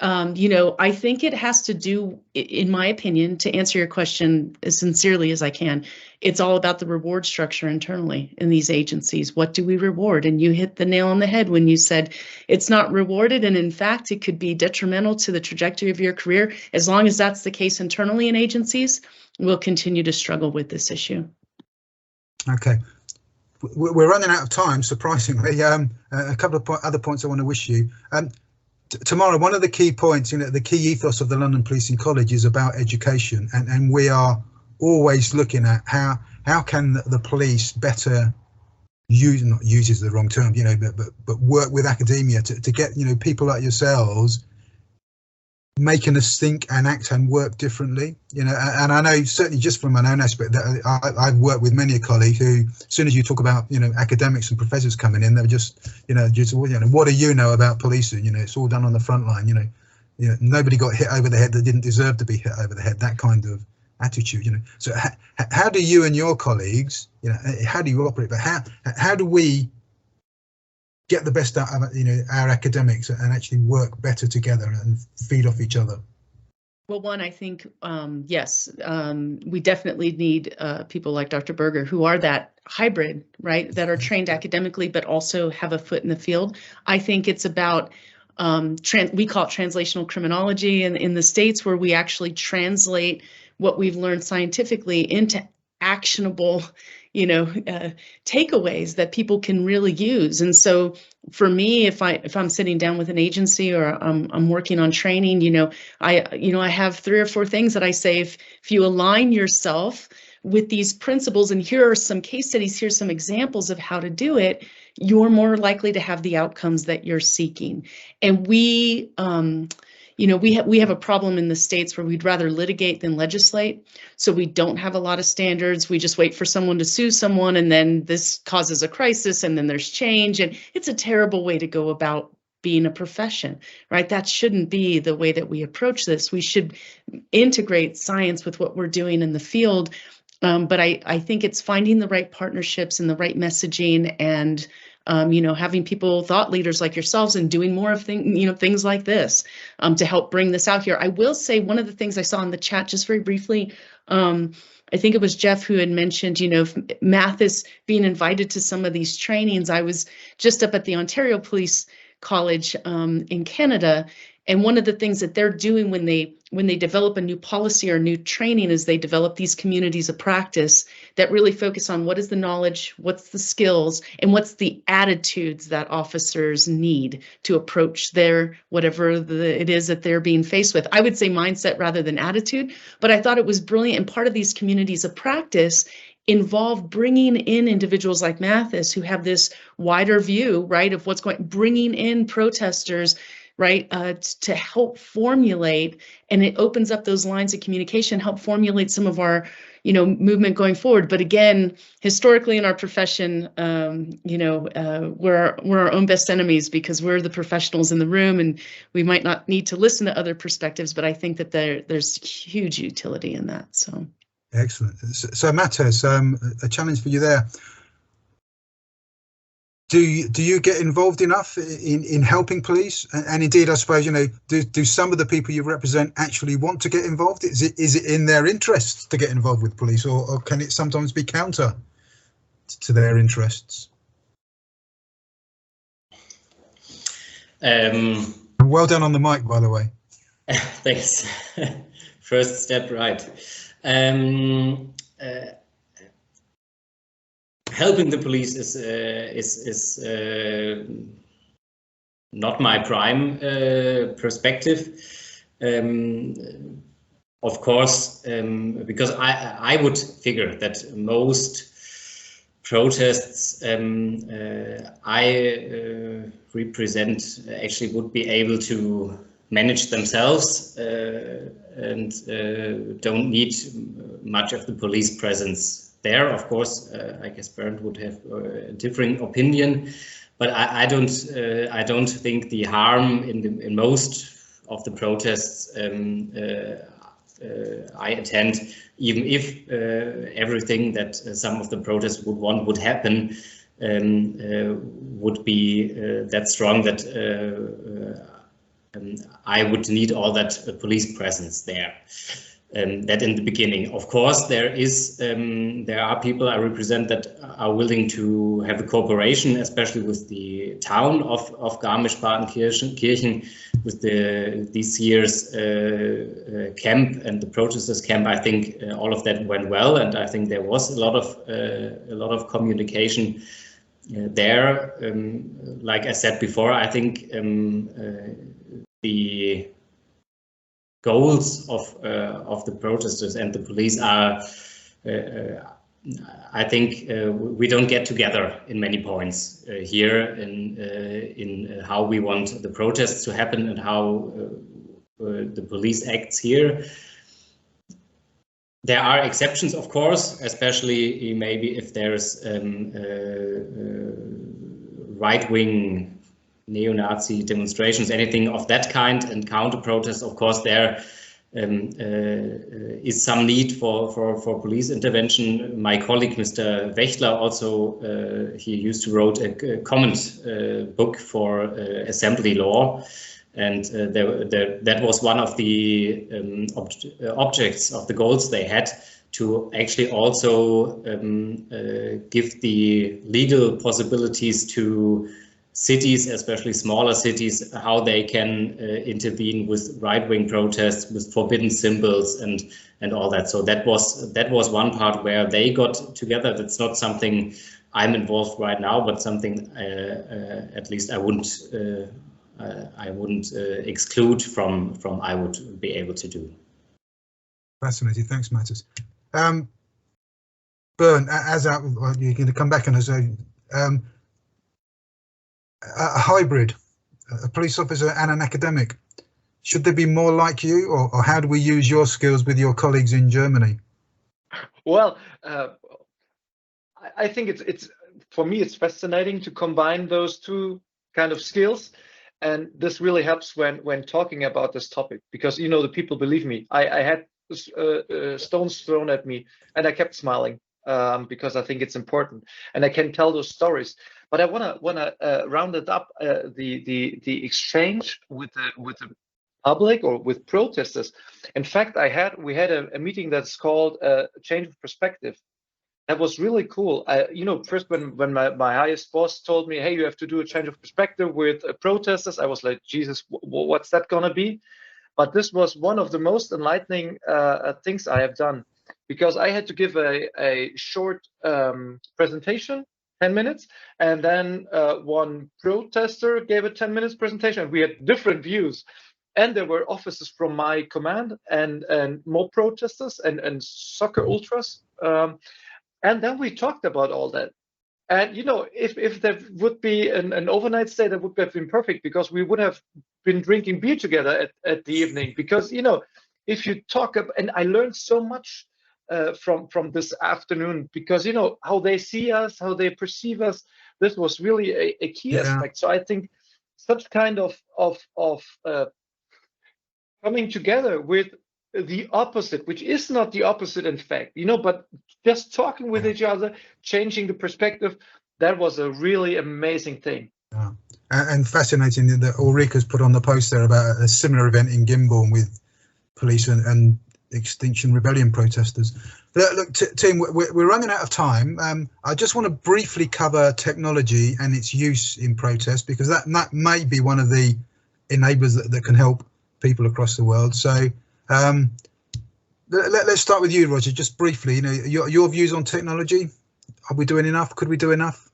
You know, I think it has to do, in my opinion, to answer your question as sincerely as I can, it's all about the reward structure internally in these agencies. What do we reward? And you hit the nail on the head when you said it's not rewarded. And in fact, it could be detrimental to the trajectory of your career. As long as that's the case internally in agencies, we'll continue to struggle with this issue. Okay. We're running out of time, surprisingly. A couple of other points I want to wish you. Tamara, one of the key points, you know, the key ethos of the London Policing College is about education, and we are always looking at how can the police better use is the wrong term, you know, but work with academia to get, you know, people like yourselves making us think and act and work differently, you know. And I know certainly just from my own aspect that I've worked with many a colleague who, as soon as you talk about, you know, academics and professors coming in, they're just what do you know about policing? You know, it's all done on the front line. You know, nobody got hit over the head that didn't deserve to be hit over the head. That kind of attitude, you know. So how do you and your colleagues, you know, how do you operate? But how do we get the best out of, you know, our academics and actually work better together and feed off each other? Well, one, I think, yes, we definitely need people like Dr. Berger who are that hybrid, right, that are trained academically, but also have a foot in the field. I think it's about, we call it translational criminology in the States, where we actually translate what we've learned scientifically into actionable, you know, takeaways that people can really use. And so for me, if I'm sitting down with an agency or I'm working on training, you know, I have 3 or 4 things that I say, if you align yourself with these principles, and here are some case studies, here's some examples of how to do it, you're more likely to have the outcomes that you're seeking. And we, you know, we have a problem in the States where we'd rather litigate than legislate. So we don't have a lot of standards. We just wait for someone to sue someone, and then this causes a crisis, and then there's change. And it's a terrible way to go about being a profession, right? That shouldn't be the way that we approach this. We should integrate science with what we're doing in the field. But I think it's finding the right partnerships and the right messaging, and you know, having people, thought leaders like yourselves, and doing more of things like this to help bring this out here. I will say one of the things I saw in the chat, just very briefly, I think it was Jeff who had mentioned, you know, Mathis being invited to some of these trainings. I was just up at the Ontario Police College in Canada, and one of the things that they're doing when they develop a new policy or new training is they develop these communities of practice that really focus on what is the knowledge, what's the skills, and what's the attitudes that officers need to approach their whatever it is that they're being faced with. I would say mindset rather than attitude, but I thought it was brilliant. And part of these communities of practice involve bringing in individuals like Mathis who have this wider view, right, of what's going, bringing in protesters, right, to help formulate, and it opens up those lines of communication, help formulate some of our, you know, movement going forward. But again, historically in our profession, you know, we're our own best enemies because we're the professionals in the room, and we might not need to listen to other perspectives, but I think that there's huge utility in that. So excellent. So Mathis, a challenge for you there. Do you get involved enough in helping police? And indeed, I suppose, you know, do some of the people you represent actually want to get involved? Is it in their interests to get involved with police, or can it sometimes be counter to their interests? Well done on the mic, by the way. Thanks. First step right. Helping the police is not my prime perspective. Of course, because I would figure that most protests I represent actually would be able to manage themselves and don't need much of the police presence there. Of course, I guess Bernd would have a differing opinion, but I don't think the harm in most of the protests I attend, even if everything that some of the protests would want would happen, would be that strong that I would need all that police presence there. That in the beginning, of course, there are people I represent that are willing to have a cooperation, especially with the town of Garmisch-Partenkirchen, with this year's camp and the protesters camp. I think all of that went well, and I think there was a lot of communication there. Like I said before, I think the goals of the protesters and the police are, I think, we don't get together in many points here in how we want the protests to happen and how the police acts here. There are exceptions, of course, especially maybe if there's right-wing neo-Nazi demonstrations, anything of that kind, and counter-protests. Of course, there is some need for police intervention. My colleague, Mr. Wächtler, also he used to wrote a comment book for assembly law, and that was one of the objects of the goals they had, to actually also give the legal possibilities to cities, especially smaller cities, how they can intervene with right-wing protests, with forbidden symbols and all that. So that was one part where they got together. That's not something I'm involved right now, but something at least I wouldn't exclude from I would be able to do. Fascinating. Thanks, Mattis. Bernd, you're going to come back on us. A hybrid, a police officer and an academic. Should there be more like you, or how do we use your skills with your colleagues in Germany? Well, I think it's for me, it's fascinating to combine those two kind of skills. And this really helps when talking about this topic, because, you know, the people believe me. I had stones thrown at me and I kept smiling because I think it's important and I can tell those stories. But I wanna round it up, the exchange with the public or with protesters. In fact, we had a meeting that's called Change of Perspective. That was really cool. You know, first when my highest boss told me, hey, you have to do a change of perspective with protesters, I was like, Jesus, what's that gonna be? But this was one of the most enlightening things I have done, because I had to give a short presentation, 10 minutes, and then one protester gave a 10 minutes presentation. We had different views, and there were officers from my command and more protesters and soccer ultras. And then we talked about all that. And, you know, if there would be an overnight stay, that would have been perfect, because we would have been drinking beer together at the evening. Because, you know, if you talk about, and I learned so much from this afternoon, because, you know, how they see us, how they perceive us, this was really a key aspect. So I think such kind of coming together with the opposite, which is not the opposite in fact, you know, but just talking with each other, changing the perspective, that was a really amazing thing. Yeah. And fascinating that Ulrika's put on the post there about a similar event in Gimborn with police and Extinction Rebellion protesters. Look, Tim, we're running out of time. I just want to briefly cover technology and its use in protest, because that may be one of the enablers that can help people across the world. So let's start with you, Roger, just briefly. You know, your views on technology. Are we doing enough? Could we do enough?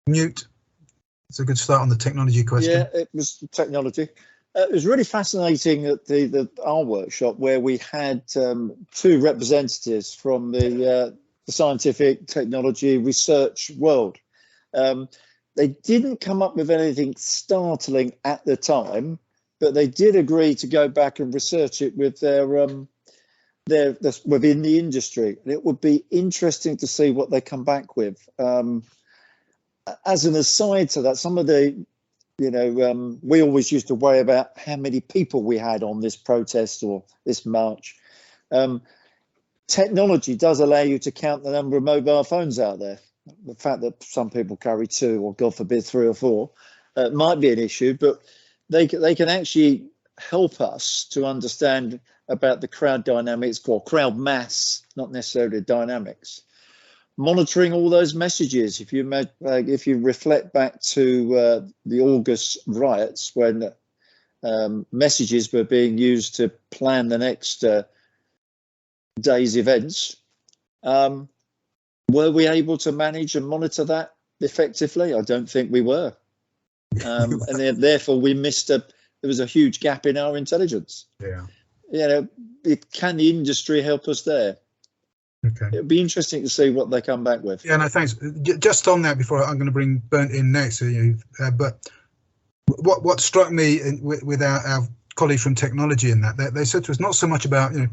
Mute. It's a good start on the technology question. Yeah, it was technology. It was really fascinating at our workshop, where we had two representatives from the scientific technology research world. They didn't come up with anything startling at the time, but they did agree to go back and research it with their within the industry. And it would be interesting to see what they come back with. As an aside to that, some of the, you know, we always used to worry about how many people we had on this protest or this march. Technology does allow you to count the number of mobile phones out there. The fact that some people carry 2 or God forbid 3 or 4 might be an issue, but they can actually help us to understand about the crowd dynamics or crowd mass, not necessarily dynamics. Monitoring all those messages. If you reflect back to the August riots, when messages were being used to plan the next day's events, were we able to manage and monitor that effectively? I don't think we were, and therefore we missed there was a huge gap in our intelligence. Yeah. You know, can the industry help us there? Okay. It'd be interesting to see what they come back with. Yeah, no, thanks. Just on that, before I'm going to bring Bernd in next, but what struck me with our colleague from technology in that, they said to us not so much about, you know,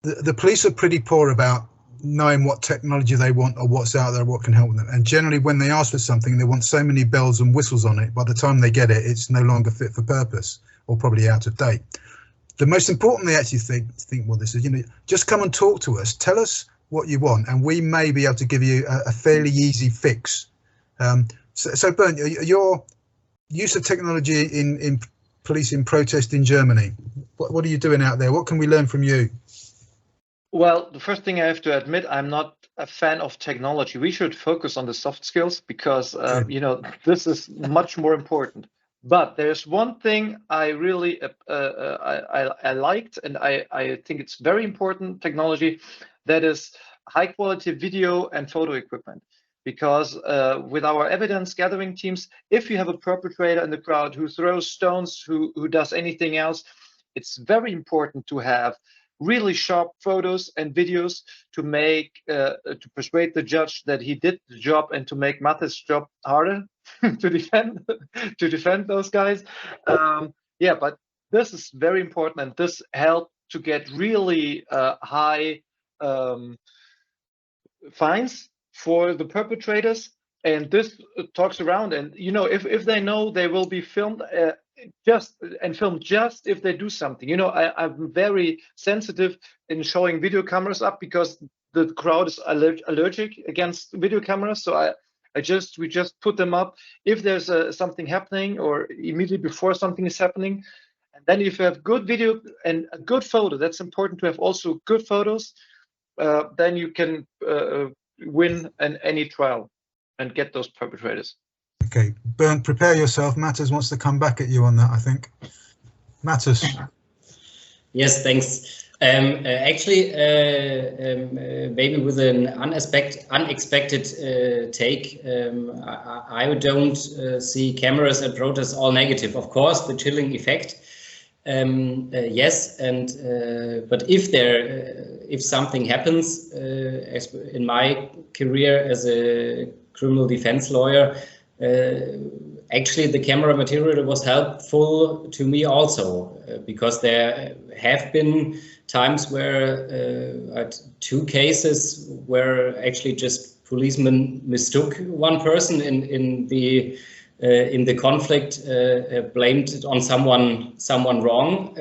the police are pretty poor about knowing what technology they want or what's out there, what can help them. And generally, when they ask for something, they want so many bells and whistles on it. By the time they get it, it's no longer fit for purpose or probably out of date. The most important they actually think, well, this is, you know, just come and talk to us, tell us what you want, and we may be able to give you a fairly easy fix. So Bernd, your use of technology in policing protest in Germany, what are you doing out there? What can we learn from you? Well, the first thing I have to admit, I'm not a fan of technology. We should focus on the soft skills because, you know, this is much more important. But there's one thing I really I liked, and I think it's very important technology, that is high quality video and photo equipment. Because with our evidence gathering teams, if you have a perpetrator in the crowd who throws stones, who does anything else, it's very important to have really sharp photos and videos to make to persuade the judge that he did the job and to make Mathis' job harder to defend those guys. Yeah, but this is very important, and this helped to get really high fines for the perpetrators. And this talks around, and you know, if they know they will be filmed, filmed just if they do something. You know, I'm very sensitive in showing video cameras up because the crowd is allergic against video cameras. So we just put them up if there's something happening or immediately before something is happening. And then if you have good video and a good photo, that's important to have also good photos. Then you can win any trial and get those perpetrators. Okay, Bernd, prepare yourself. Mathis wants to come back at you on that, I think. Mathis. Yes, thanks. Actually, maybe with an unexpected take, I don't see cameras at protests all negative. Of course, the chilling effect. Yes, and but if something happens, as in my career as a criminal defense lawyer, actually the camera material was helpful to me also, because there have been times where two cases where actually just policemen mistook one person in the conflict, blamed it on someone wrong.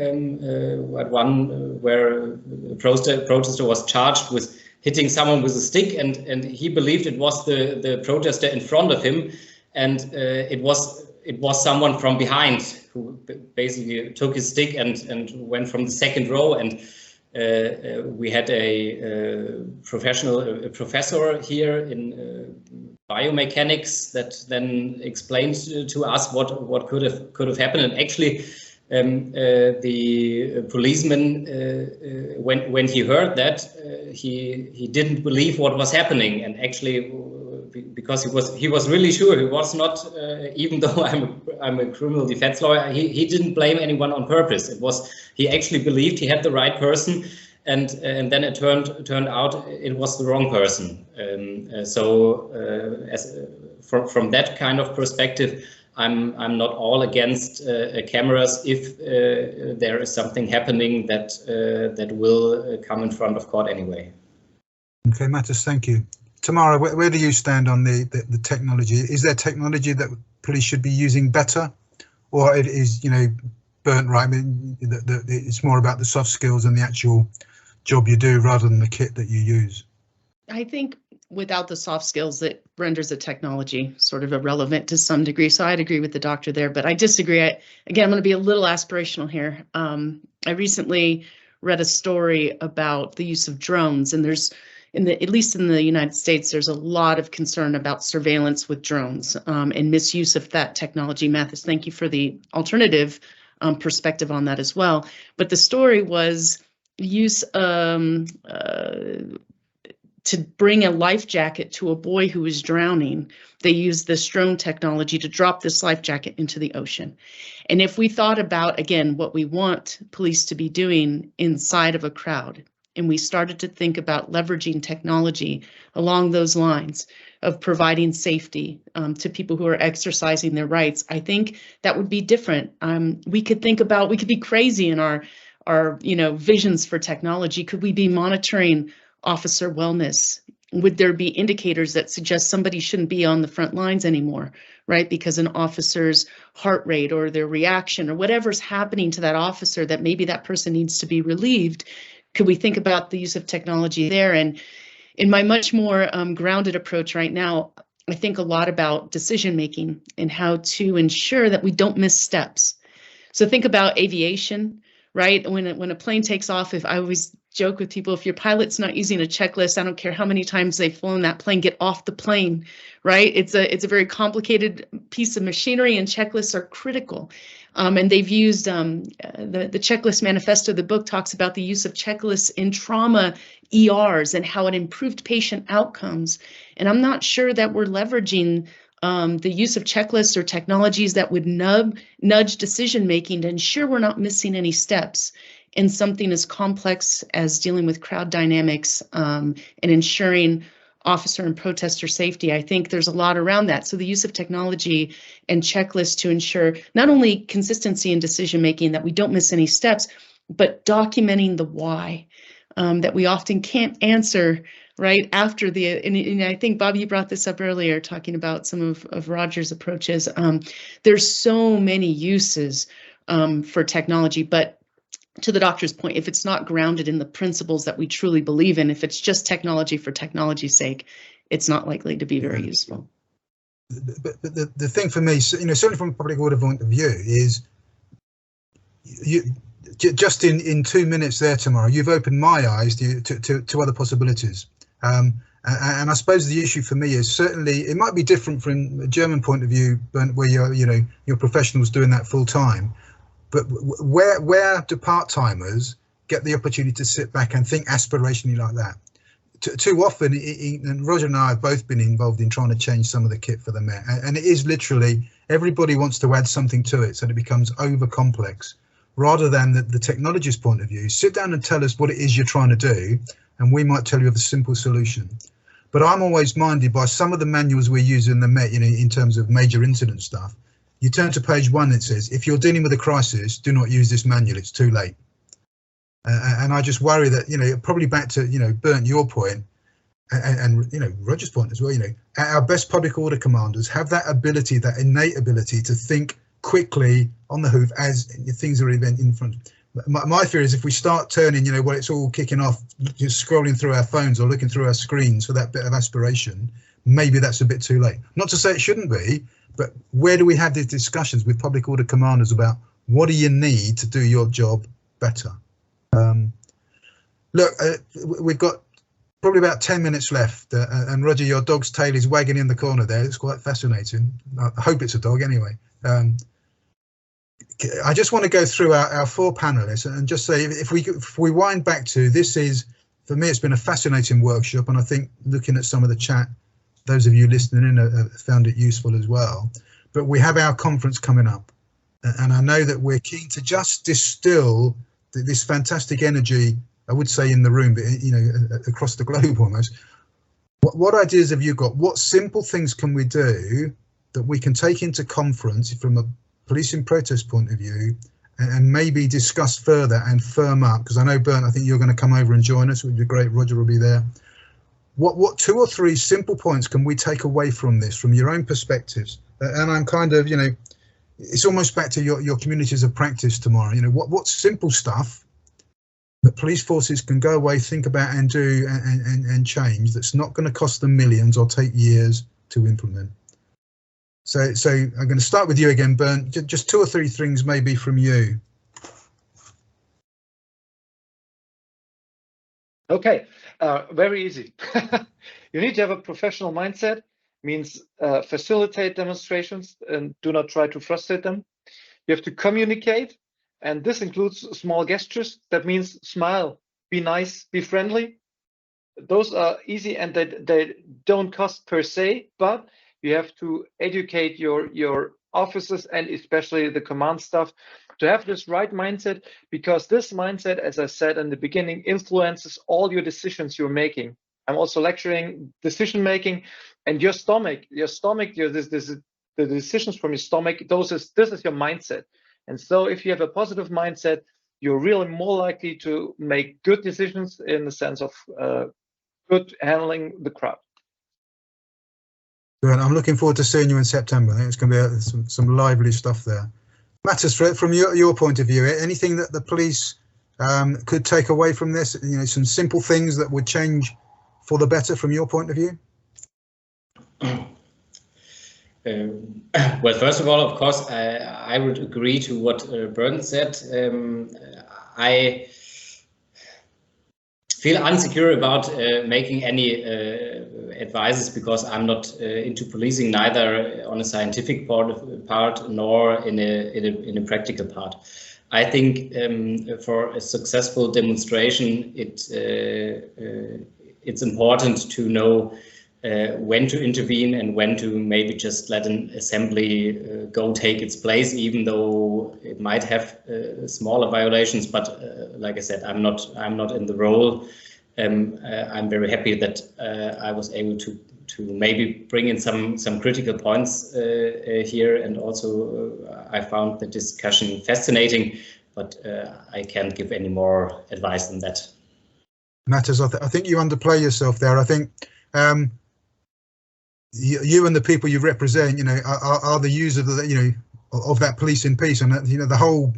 One where a protester was charged with hitting someone with a stick, and he believed it was the protester in front of him, and it was someone from behind who basically took his stick and went from the second row. And we had a professor here in biomechanics that then explained to us what could have happened. And actually, the policeman, when he heard that, he didn't believe what was happening, and actually, because he was really sure, he was not, even though I'm a criminal defense lawyer, he didn't blame anyone on purpose. It was, he actually believed he had the right person, and then it turned out it was the wrong person. From that kind of perspective, I'm not all against cameras if there is something happening that will come in front of court anyway. Okay, Mathis, thank you. Tamara, where do you stand on the technology? Is there technology that police should be using better, or it is, you know, Bernd, right? I mean, it's more about the soft skills and the actual job you do rather than the kit that you use? I think without the soft skills that renders the technology sort of irrelevant to some degree. So I'd agree with the doctor there, but I disagree. Again, I'm going to be a little aspirational here. I recently read a story about the use of drones, and there's, at least in the United States, there's a lot of concern about surveillance with drones and misuse of that technology. Mathis, thank you for the alternative perspective on that as well. But the story was use to bring a life jacket to a boy who was drowning. They used this drone technology to drop this life jacket into the ocean. And if we thought about, again, what we want police to be doing inside of a crowd, and we started to think about leveraging technology along those lines of providing safety to people who are exercising their rights, I think that would be different. We could be crazy in our visions for technology. Could we be monitoring officer wellness? Would there be indicators that suggest somebody shouldn't be on the front lines anymore, right? Because an officer's heart rate or their reaction or whatever's happening to that officer, that maybe that person needs to be relieved. Could we think about the use of technology there? And in my much more grounded approach right now, I think a lot about decision making and how to ensure that we don't miss steps. So think about aviation, right? When a plane takes off, if I always joke with people, if your pilot's not using a checklist, I don't care how many times they've flown that plane, get off the plane, right? It's a very complicated piece of machinery, and checklists are critical. And they've used the checklist manifesto. The book talks about the use of checklists in trauma ERs and how it improved patient outcomes. And I'm not sure that we're leveraging the use of checklists or technologies that would nudge decision making to ensure we're not missing any steps in something as complex as dealing with crowd dynamics and ensuring officer and protester safety. I think there's a lot around that. So the use of technology and checklists to ensure not only consistency in decision making, that we don't miss any steps, but documenting the why that we often can't answer right after and I think, Bob, you brought this up earlier, talking about some of Roger's approaches. There's so many uses for technology, but to the doctor's point, if it's not grounded in the principles that we truly believe in, if it's just technology for technology's sake, it's not likely to be very useful. But the thing for me, certainly from a public order point of view, is just in 2 minutes there, Tamara, you've opened my eyes to other possibilities. And I suppose the issue for me is, certainly it might be different from a German point of view, where you're professionals doing that full time. But where do part-timers get the opportunity to sit back and think aspirationally like that? Too often, and Roger and I have both been involved in trying to change some of the kit for the Met, and it is literally everybody wants to add something to it, so it becomes over complex, rather than the technologist's point of view. Sit down and tell us what it is you're trying to do, and we might tell you of a simple solution. But I'm always minded by some of the manuals we use in the Met, in terms of major incident stuff. You turn to page 1, it says, if you're dealing with a crisis, do not use this manual, it's too late. And I just worry that, probably back to, Bernd, your point, and Roger's point as well, our best public order commanders have that ability, that innate ability to think quickly on the hoof as things are even in front. My fear is if we start turning, where it's all kicking off, just scrolling through our phones or looking through our screens for that bit of aspiration, maybe that's a bit too late. Not to say it shouldn't be, but where do we have these discussions with public order commanders about what do you need to do your job better? Look, we've got probably about 10 minutes left, and Roger, your dog's tail is wagging in the corner there. It's quite fascinating. I hope it's a dog anyway. I just want to go through our 4 panelists and just say, if we wind back to this, is for me, it's been a fascinating workshop, and I think looking at some of the chat, those of you listening in found it useful as well. But we have our conference coming up, and I know that we're keen to just distill this fantastic energy, I would say in the room, but across the globe almost. What ideas have you got? What simple things can we do that we can take into conference from a policing protest point of view, and maybe discuss further and firm up? Because I know, Bernd, I think you're going to come over and join us. It would be great. Roger will be there. What 2 or 3 simple points can we take away from this, from your own perspectives? And I'm kind of, it's almost back to your communities of practice tomorrow. What simple stuff that police forces can go away, think about and do and change, that's not going to cost them millions or take years to implement. So I'm going to start with you again, Bernd. Just 2 or 3 things maybe from you. Okay, very easy. You need to have a professional mindset, means facilitate demonstrations and do not try to frustrate them. You have to communicate, and this includes small gestures. That means smile, be nice, be friendly. Those are easy and they don't cost per se, but you have to educate your officers and especially the command staff to have this right mindset, because this mindset, as I said in the beginning, influences all your decisions you're making. I'm also lecturing decision making, and your stomach, the decisions from your stomach, this is your mindset. And so if you have a positive mindset, you're really more likely to make good decisions in the sense of good handling the crowd. Good. I'm looking forward to seeing you in September. I think it's going to be some lively stuff there. Matters, from your point of view, anything that the police could take away from this? You know, some simple things that would change for the better from your point of view? Well, first of all, of course, I would agree to what Bernd said. I feel insecure about making any advices, because I'm not into policing, neither on a scientific part nor in a practical part. I think for a successful demonstration, it's important to know when to intervene and when to maybe just let an assembly go take its place, even though it might have smaller violations. But like I said, I'm not in the role. I'm very happy that I was able to maybe bring in some critical points here, and also I found the discussion fascinating. But I can't give any more advice than that. Matters, I think you underplay yourself there. I think you and the people you represent, you know, are the users of that, you know, of that police in peace, and that, you know, the whole,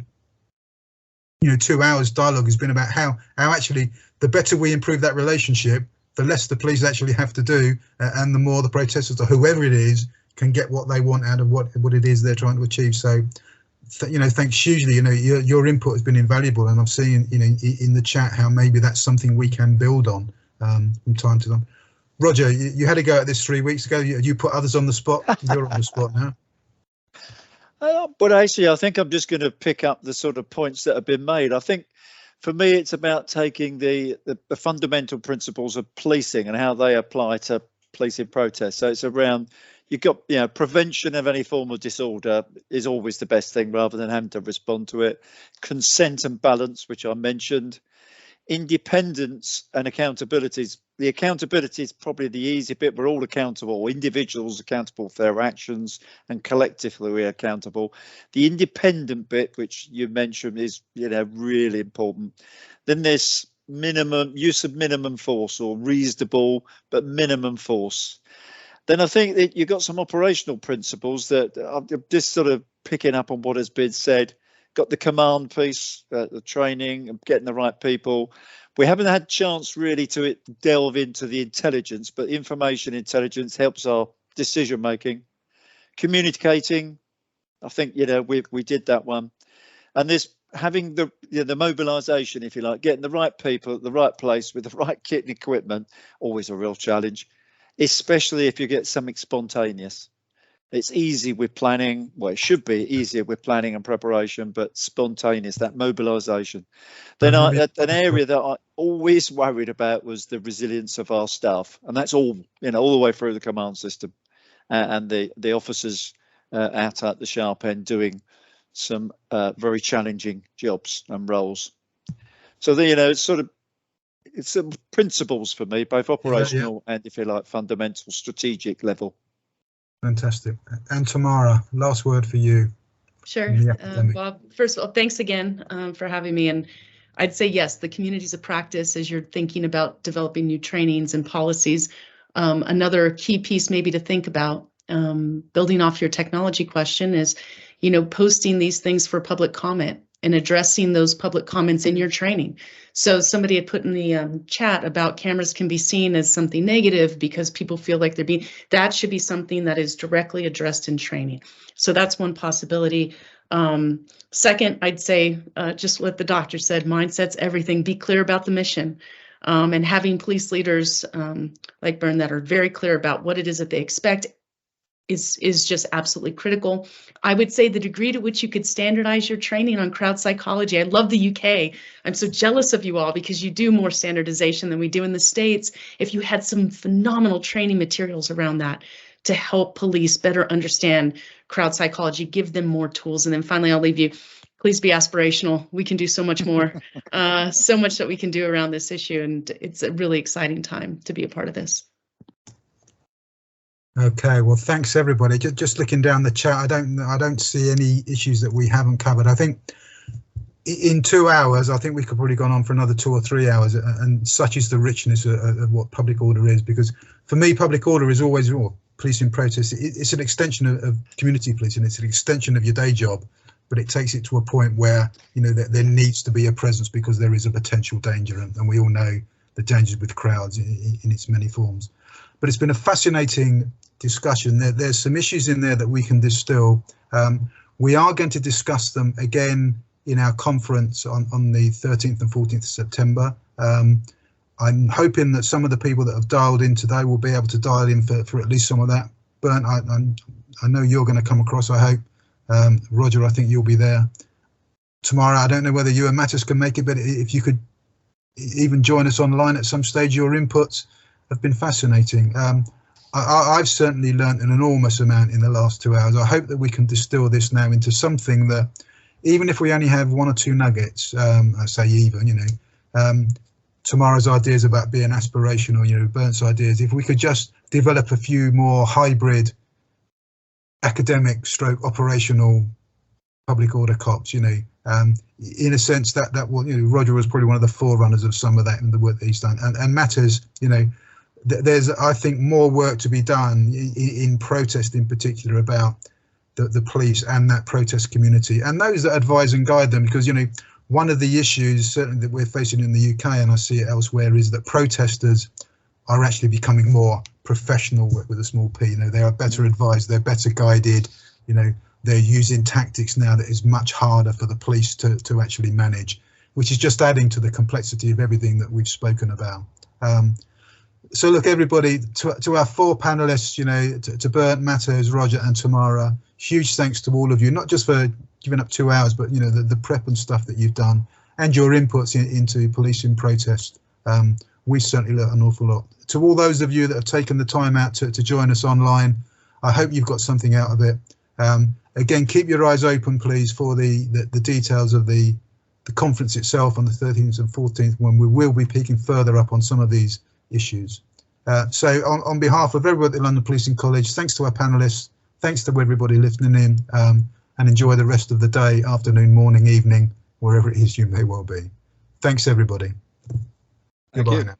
you know, 2 hours dialogue has been about how actually the better we improve that relationship, the less the police actually have to do, and the more the protesters or whoever it is can get what they want out of what it is they're trying to achieve. So, you know, thanks hugely. You know, your input has been invaluable, and I've seen, you know, in the chat how maybe that's something we can build on from time to time. Roger, you had a go at this 3 weeks ago. You put others on the spot. You're on the spot now. But actually, I think I'm just going to pick up the sort of points that have been made. I think for me, it's about taking the fundamental principles of policing and how they apply to policing protests. So it's around, you've got, you know, prevention of any form of disorder is always the best thing, rather than having to respond to it. Consent and balance, which I mentioned. Independence and accountabilities. The accountability is probably the easy bit. We're all accountable. Individuals accountable for their actions, and collectively we're accountable. The independent bit, which you mentioned, is, you know, really important. Then there's use of minimum force, or reasonable but minimum force. Then I think that you've got some operational principles that I'm just sort of picking up on what has been said. Got the command piece, the training, and getting the right people. We haven't had chance really to delve into the intelligence, but information intelligence helps our decision making. Communicating, I think, you know, we did that one. And this having the mobilisation, if you like, getting the right people at the right place with the right kit and equipment, always a real challenge, especially if you get something spontaneous. It's easy with planning. Well, it should be easier with planning and preparation, but spontaneous, that mobilisation. Then an area that I always worried about was the resilience of our staff, and that's all, you know, all the way through the command system, and the officers out at the sharp end doing some very challenging jobs and roles. So you know, it's some principles for me, both operational and, if you like, fundamental strategic level. Fantastic. And Tamara, last word for you. Sure. Bob, first of all, thanks again for having me. And I'd say, yes, the communities of practice, as you're thinking about developing new trainings and policies, another key piece maybe to think about, building off your technology question, is, you know, posting these things for public comment. and addressing those public comments in your training. So somebody had put in the chat about cameras can be seen as something negative because people feel like they're being, that should be something that is directly addressed in training. So that's one possibility. Second, I'd say just what the doctor said, mindset's everything. Be clear about the mission. And having police leaders like Bernd that are very clear about what it is that they expect is just absolutely critical. I would say the degree to which you could standardize your training on crowd psychology. I love the UK. I'm so jealous of you all because you do more standardization than we do in the States. If you had some phenomenal training materials around that to help police better understand crowd psychology, give them more tools. And then finally, I'll leave you. Please be aspirational. We can do so much more, so much that we can do around this issue. And it's a really exciting time to be a part of this. Okay, well, thanks everybody. Just looking down the chat, I don't see any issues that we haven't covered. I think in 2 hours, I think we could probably gone on for another 2 or 3 hours, and such is the richness of what public order is. Because for me, public order is always policing protest. It's an extension of community policing. It's an extension of your day job, but it takes it to a point where there needs to be a presence because there is a potential danger, and we all know the dangers with crowds in its many forms. But it's been a fascinating discussion. There's some issues in there that we can distill. We are going to discuss them again in our conference on the 13th and 14th of September. I'm hoping that some of the people that have dialed in today will be able to dial in for at least some of that. Bernd, I know you're going to come across, I hope. Roger, I think you'll be there. Tomorrow, I don't know whether you and Mattis can make it, but if you could even join us online at some stage, your inputs have been fascinating. I've certainly learned an enormous amount in the last 2 hours. I hope that we can distill this now into something that, even if we only have 1 or 2 nuggets, I say even, tomorrow's ideas about being aspirational, Bernd's ideas, if we could just develop a few more hybrid academic stroke operational public order cops, in a sense that will, Roger was probably one of the forerunners of some of that in the work that he's done, and Matters, there's, I think, more work to be done in protest in particular about the police and that protest community and those that advise and guide them, because one of the issues certainly that we're facing in the UK, and I see it elsewhere, is that protesters are actually becoming more professional with a small p. They are better advised, they're better guided, they're using tactics now that is much harder for the police to actually manage, which is just adding to the complexity of everything that we've spoken about. So look, everybody, to our 4 panelists, to Bernd, Matters, Roger and Tamara, huge thanks to all of you, not just for giving up 2 hours, but the prep and stuff that you've done and your inputs into policing protest. We certainly learned an awful lot. To all those of you that have taken the time out to join us online, I hope you've got something out of it. Again, keep your eyes open, please, for the details of the conference itself on the 13th and 14th, when we will be picking further up on some of these issues. So on behalf of everybody at London Policing College, thanks to our panelists, thanks to everybody listening in, and enjoy the rest of the day, afternoon, morning, evening, wherever it is you may well be. Thanks, everybody. Goodbye now.